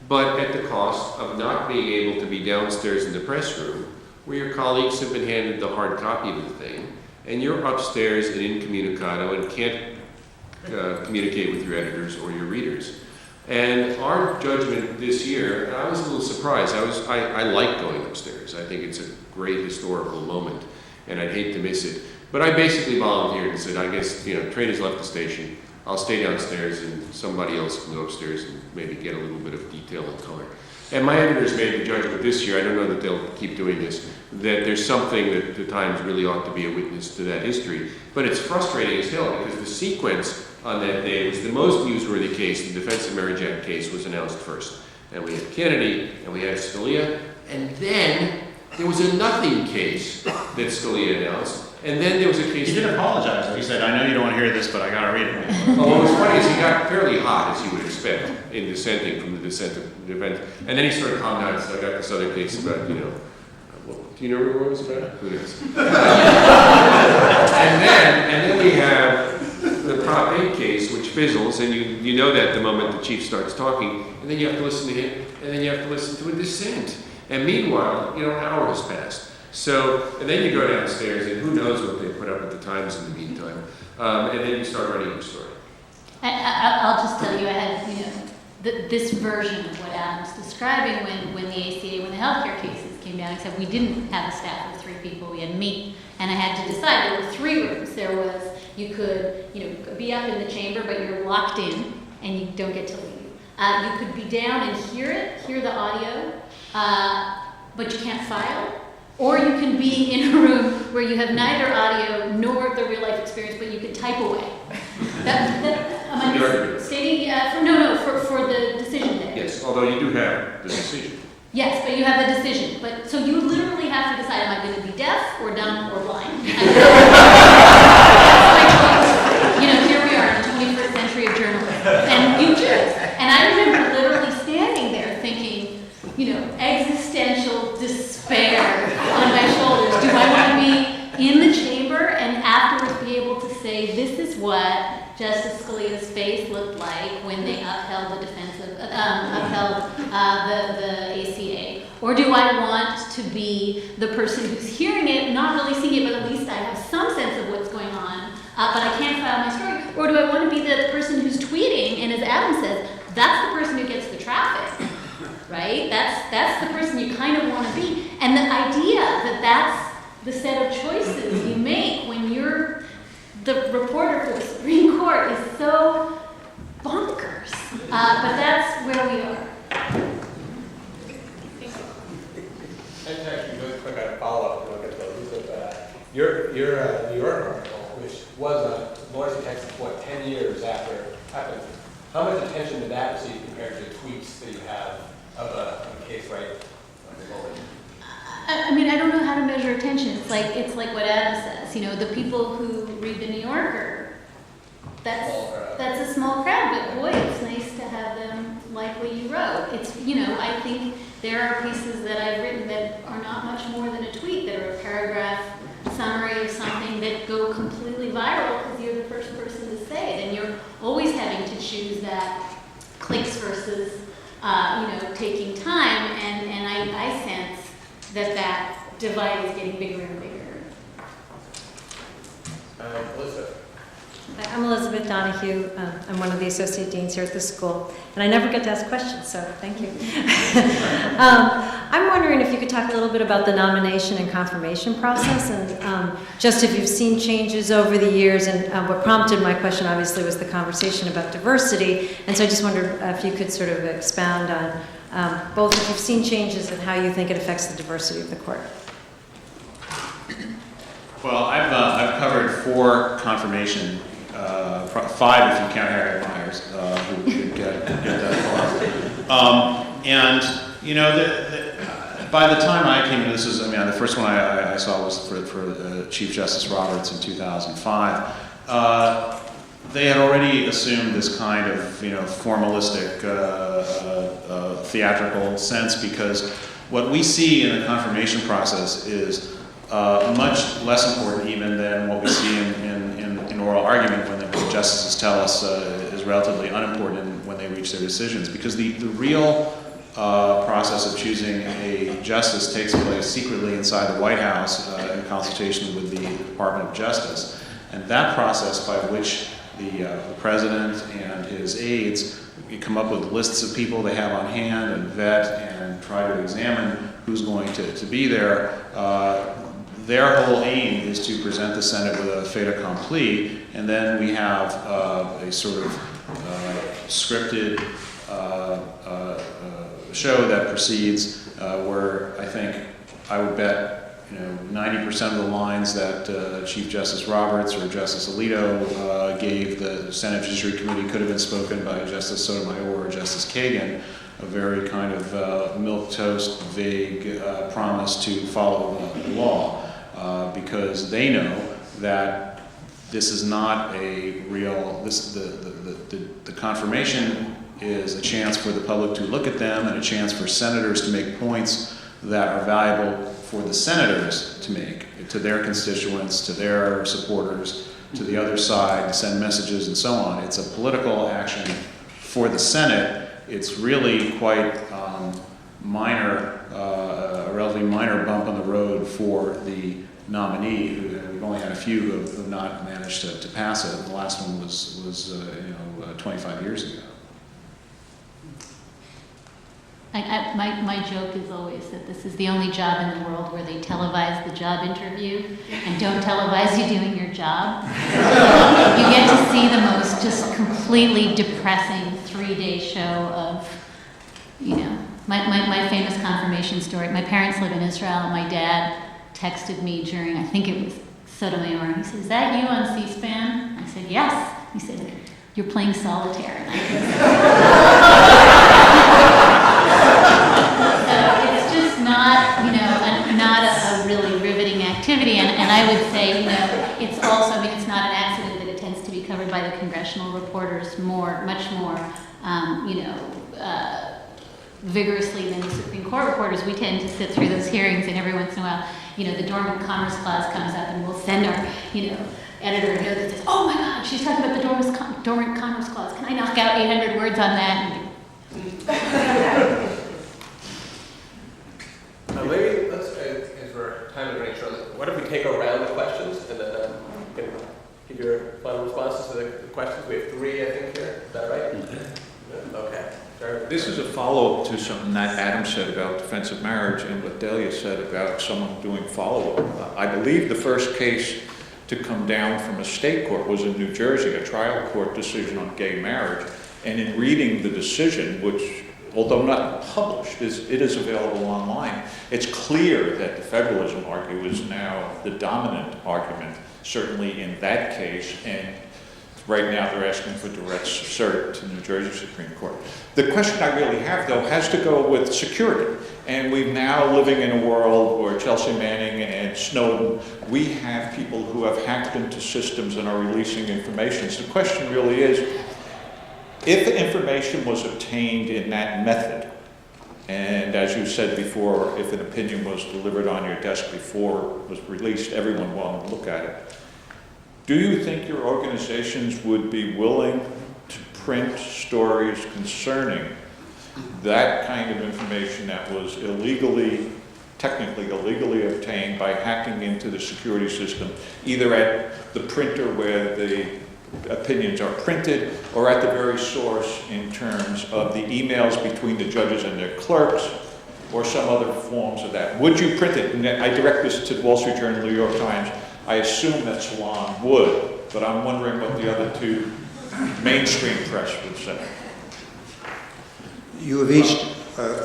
but at the cost of not being able to be downstairs in the press room, where your colleagues have been handed the hard copy of the thing, and you're upstairs and incommunicado and can't communicate with your editors or your readers. And our judgment this year, and I was a little surprised. I like going upstairs. I think it's a great historical moment, and I'd hate to miss it. But I basically volunteered and said, I guess, train has left the station. I'll stay downstairs and somebody else can go upstairs and maybe get a little bit of detail and color. And my editors made the judgment this year, I don't know that they'll keep doing this, that there's something that the Times really ought to be a witness to that history. But it's frustrating as hell because the sequence on that day was the most newsworthy case. The Defense of Mary Jack case was announced first. And we had Kennedy, and we had Scalia, and then there was a nothing case that Scalia announced. And then there was a case... He did apologize. He said, I know you don't want to hear this, but I got to read it. Oh, what was funny is he got fairly hot, as you would expect, in dissenting from the dissent of the defense. And then he started calming down and said, I got this other case about, well, do you know what it was about? Who knows? and then we have the Prop 8 case, which fizzles, and you know that the moment the chief starts talking, and then you have to listen to him, and then you have to listen to a dissent. And meanwhile, an hour has passed. So, and then you go downstairs, and who knows what they put up at the Times in the meantime. And then you start writing your story. I'll just tell you, I had, this version of what Adam's describing when the ACA, when the healthcare cases came down, except we didn't have a staff of 3 people, we had me, and I had to decide. There were 3 rooms. There was, you could, be up in the chamber, but you're locked in, and you don't get to leave. You could be down and hear the audio, but you can't file. Or you can be in a room where you have neither audio nor the real life experience, but you can type away. Am I stating? For the decision day. Yes, although you do have the decision. Yes, but you have the decision. But so you literally have to decide: am I going to be deaf or dumb or blind? Here we are in the 21st century of journalism, and you choose. And I remember literally standing there thinking, existential despair on my shoulders. Do I want to be in the chamber and afterwards be able to say, this is what Justice Scalia's face looked like when they upheld the ACA? Or do I want to be the person who's hearing it, not really seeing it, but at least I have some sense of what's going on, but I can't file my story? Or do I want to be the person who's tweeting, and as Adam says, that's the person who gets the traffic? Right? That's the person you kind of want to be. And the idea that that's the set of choices you make when you're the reporter for the Supreme Court is so bonkers. But that's where we are. And actually, really quick, I follow-up to look at your New York article, which was a Lawrence v. Texas, 10 years after it happened. How much attention did that receive compared to the tweets that you have of a case right on the moment? I don't know how to measure attention. It's like what Adam says. The people who read the New Yorker, that's a small crowd, but boy, it's nice to have them like what you wrote. It's, I think there are pieces that I've written that are not much more than a tweet, that are a paragraph summary of something that go completely viral because you're the first person to say it, and you're always having to choose that clicks versus taking time, and I sense that divide is getting bigger and bigger. Elizabeth. I'm Elizabeth Donahue. I'm one of the associate deans here at the school, and I never get to ask questions, so thank you. I'm wondering if you could talk a little bit about the nomination and confirmation process, and just if you've seen changes over the years, and what prompted my question obviously was the conversation about diversity, and so I just wondered if you could sort of expound on both if you've seen changes and how you think it affects the diversity of the court. Well, I've covered 4 confirmation, 5 if you count Harriet Myers, who did get that far. By the time I came to this, the first one I saw was for Chief Justice Roberts in 2005. They had already assumed this kind of formalistic theatrical sense, because what we see in the confirmation process is much less important even than what we see in oral argument, when the justices tell us is relatively unimportant when they reach their decisions. Because the real process of choosing a justice takes place secretly inside the White House in consultation with the Department of Justice. And that process by which the president and his aides come up with lists of people they have on hand and vet and try to examine who's going to be there. Their whole aim is to present the Senate with a fait accompli, and then we have a sort of scripted show that proceeds where I would bet 90% of the lines that Chief Justice Roberts or Justice Alito gave the Senate Judiciary Committee could have been spoken by Justice Sotomayor or Justice Kagan, a very kind of milquetoast, vague promise to follow the law, because they know that this is not a real, the confirmation is a chance for the public to look at them and a chance for senators to make points that are valuable for the senators to make to their constituents, to their supporters, to the other side, to send messages and so on. It's a political action for the Senate. It's really quite minor, a relatively minor bump on the road for the nominee. We've only had a few who have not managed to pass it. The last one was 25 years ago. My joke is always that this is the only job in the world where they televise the job interview and don't televise you doing your job. You get to see the most just completely depressing 3-day show of, my famous confirmation story. My parents live in Israel, and my dad texted me during, I think it was Sotomayor, and he said, "Is that you on C-SPAN?" I said, "Yes." He said, "You're playing solitaire." And I it's just not, not a really riveting activity. And I would say, it's also, it's not an accident that it tends to be covered by the congressional reporters much more, vigorously than the Supreme Court reporters. We tend to sit through those hearings, and every once in a while, the Dormant Commerce Clause comes up, and we'll send our, editor a note that says, "Oh my God, she's talking about the Dormant Commerce Clause. Can I knock out 800 words on that?" Maybe let's, as we're time is running short, what if we take a round of questions and then you can give your final responses to the questions? We have 3, I think, here. Is that right? Okay. This is a follow-up to something that Adam said about defensive marriage and what Dahlia said about someone doing follow-up. I believe the first case to come down from a state court was in New Jersey, a trial court decision on gay marriage. And in reading the decision, which, although not published, it is available online, it's clear that the federalism argument is now the dominant argument, certainly in that case. And right now they're asking for direct cert to New Jersey Supreme Court. The question I really have, though, has to go with security. And we're now living in a world where Chelsea Manning and Snowden, we have people who have hacked into systems and are releasing information. So the question really is, if information was obtained in that method, and as you said before, if an opinion was delivered on your desk before it was released, everyone wanted to look at it. Do you think your organizations would be willing to print stories concerning that kind of information that was technically illegally obtained by hacking into the security system, either at the printer where the opinions are printed, or at the very source in terms of the emails between the judges and their clerks, or some other forms of that? Would you print it? And I direct this to the Wall Street Journal, New York Times. I assume that Salon would, but I'm wondering what the other two mainstream press would say. You have each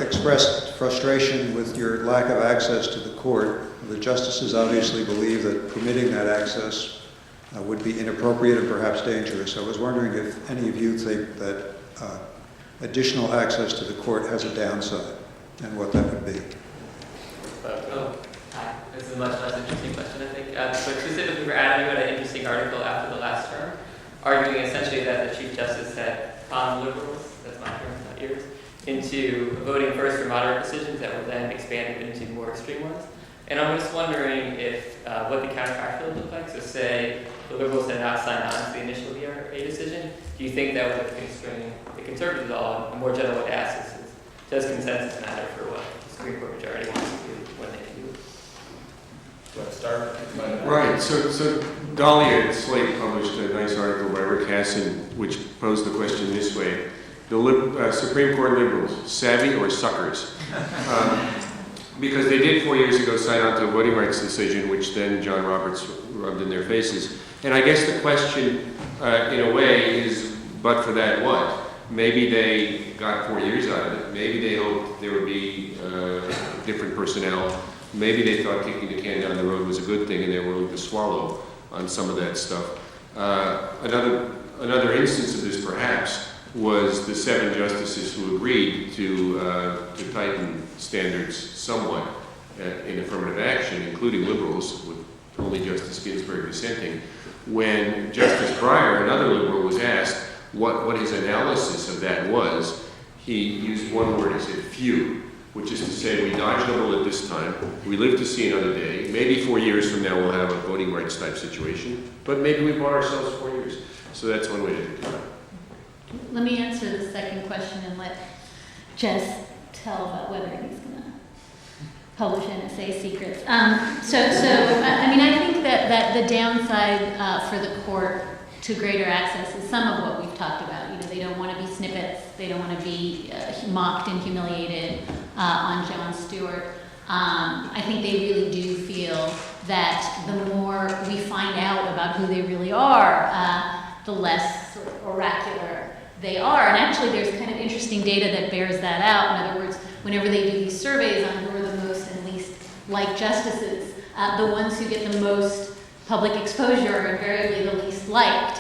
expressed frustration with your lack of access to the court. The justices obviously believe that permitting that access would be inappropriate and perhaps dangerous. I was wondering if any of you think that additional access to the court has a downside, and what that would be. Hi. This is a much less interesting question, I think. But specifically for Adam, you had an interesting article after the last term, arguing essentially that the Chief Justice had conned liberals, that's my term, not yours, into voting first for moderate decisions that were then expanded into more extreme ones. And I'm just wondering if what the counterfactual would look like. So say the liberals had not signed on to the initial VRA decision, do you think that would constrain the conservatives at all? And more general would ask is does consensus matter for what the Supreme Court majority wants to do when they do? Do you want to start? Right, so Dahlia at Slate published a nice article by Rick Hassan, which posed the question this way: the Supreme Court liberals, savvy or suckers? Because they did 4 years ago sign on to a voting rights decision, which then John Roberts rubbed in their faces. And I guess the question, in a way, is, but for that, what? Maybe they got 4 years out of it. Maybe they hoped there would be different personnel. Maybe they thought kicking the can down the road was a good thing and they were willing to swallow on some of that stuff. Another instance of this, perhaps, was the 7 justices who agreed to tighten standards somewhat in affirmative action, including liberals, with only Justice Ginsburg dissenting. When Justice Breyer, another liberal, was asked what his analysis of that was, he used one word. He said, "few," which is to say, we dodged a bullet this time. We live to see another day. Maybe 4 years from now we'll have a voting rights type situation, but maybe we bought ourselves 4 years. So that's one way to do it. Let me answer the second question and let Jess tell about whether he's going to publish NSA secrets. I think that the downside for the court to greater access is some of what we've talked about. They don't want to be snippets. They don't want to be mocked and humiliated on Jon Stewart. I think they really do feel that the more we find out about who they really are, the less sort of oracular they are. And actually there's kind of interesting data that bears that out. In other words, whenever they do these surveys on who are the most and least like justices, the ones who get the most public exposure are invariably the least liked.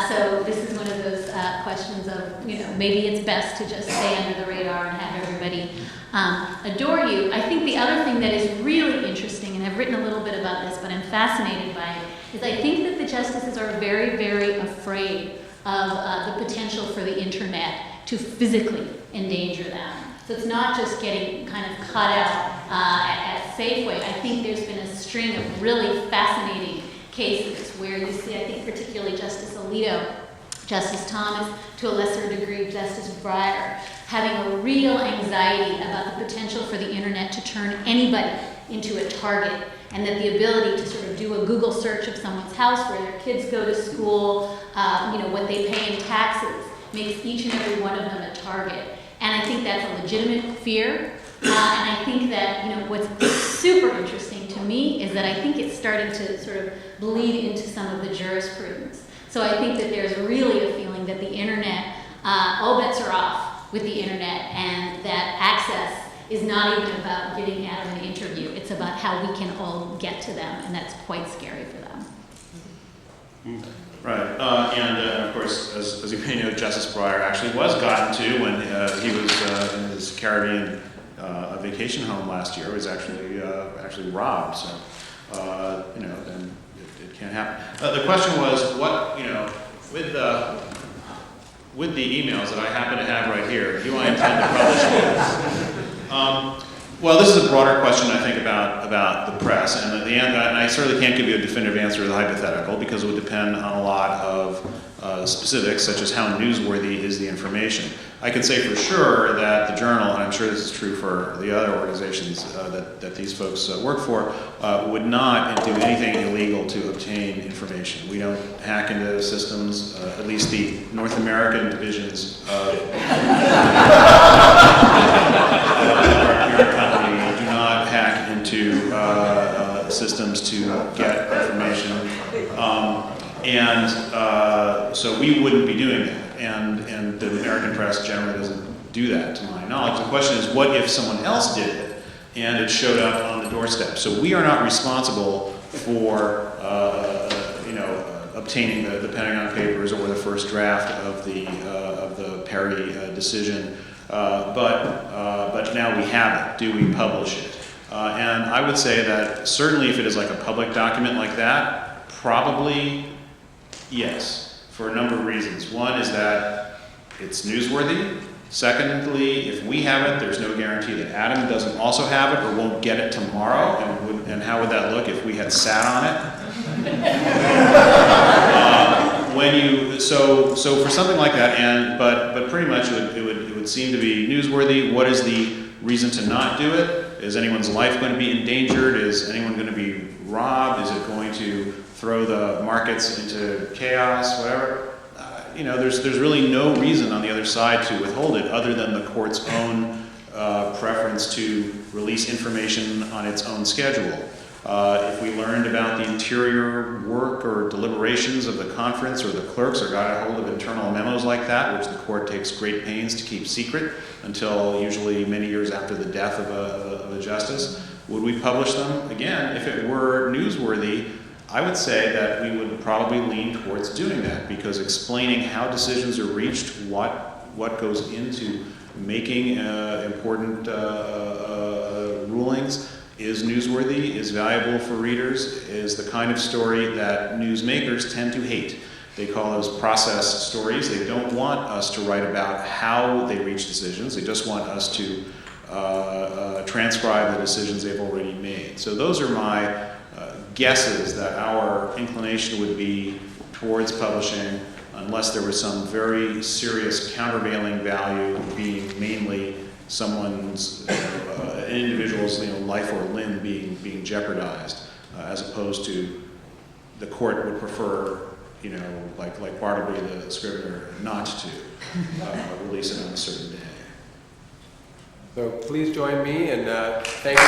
So this is one of those questions of, maybe it's best to just stay under the radar and have everybody adore you. I think the other thing that is really interesting, and I've written a little bit about this, but I'm fascinated by it, is I think that the justices are very, very afraid of the potential for the internet to physically endanger them. So it's not just getting kind of caught out at Safeway. I think there's been a string of really fascinating cases where you see, I think particularly Justice Alito, Justice Thomas, to a lesser degree Justice Breyer, having a real anxiety about the potential for the internet to turn anybody into a target, and that the ability to sort of do a Google search of someone's house, where their kids go to school, what they pay in taxes, makes each and every one of them a target. And I think that's a legitimate fear. And I think that, what's super interesting to me is that I think it's starting to sort of bleed into some of the jurisprudence. So I think that there's really a feeling that the internet, all bets are off with the internet, and that access is not even about getting out of an interview. It's about how we can all get to them, and that's quite scary for them. Right, and of course, as you may know, Justice Breyer actually was gotten to when he was in his Caribbean vacation home last year. Was actually robbed. So then it can't happen. The question was, what with the emails that I happen to have right here, do I intend to publish those? Well, this is a broader question, I think, about the press, and at the end, and I certainly can't give you a definitive answer to the hypothetical, because it would depend on a lot of specifics, such as how newsworthy is the information. I can say for sure that the Journal, and I'm sure this is true for the other organizations that these folks work for, would not do anything illegal to obtain information. We don't hack into systems, at least the North American divisions of our parent company do not hack into systems to get information. So we wouldn't be doing that. And the American press generally doesn't do that, to my knowledge. The question is, what if someone else did it and it showed up on the doorstep? So we are not responsible for obtaining the Pentagon Papers or the first draft of the Perry decision, but now we have it. Do we publish it? And I would say that certainly if it is like a public document like that, probably yes. For a number of reasons. One is that it's newsworthy. Secondly, if we have it, there's no guarantee that Adam doesn't also have it or won't get it tomorrow. And how would that look if we had sat on it? when you so for something like that, but pretty much it would seem to be newsworthy. What is the reason to not do it? Is anyone's life going to be endangered? Is anyone going to be robbed? Is it going to throw the markets into chaos? Whatever. There's really no reason on the other side to withhold it, other than the court's own preference to release information on its own schedule. If we learned about the interior work or deliberations of the conference, or the clerks, or got a hold of internal memos like that, which the court takes great pains to keep secret until usually many years after the death of a justice, would we publish them? Again, if it were newsworthy, I would say that we would probably lean towards doing that, because explaining how decisions are reached, what goes into making important rulings, is newsworthy, is valuable for readers, is the kind of story that newsmakers tend to hate. They call those process stories. They don't want us to write about how they reach decisions. They just want us to transcribe the decisions they've already made. So those are my guesses that our inclination would be towards publishing, unless there was some very serious countervailing value, being mainly someone's, an individual's life or limb being jeopardized, as opposed to the court would prefer, like Bartleby, the scrivener, not to release it on a certain day. So please join me in thanking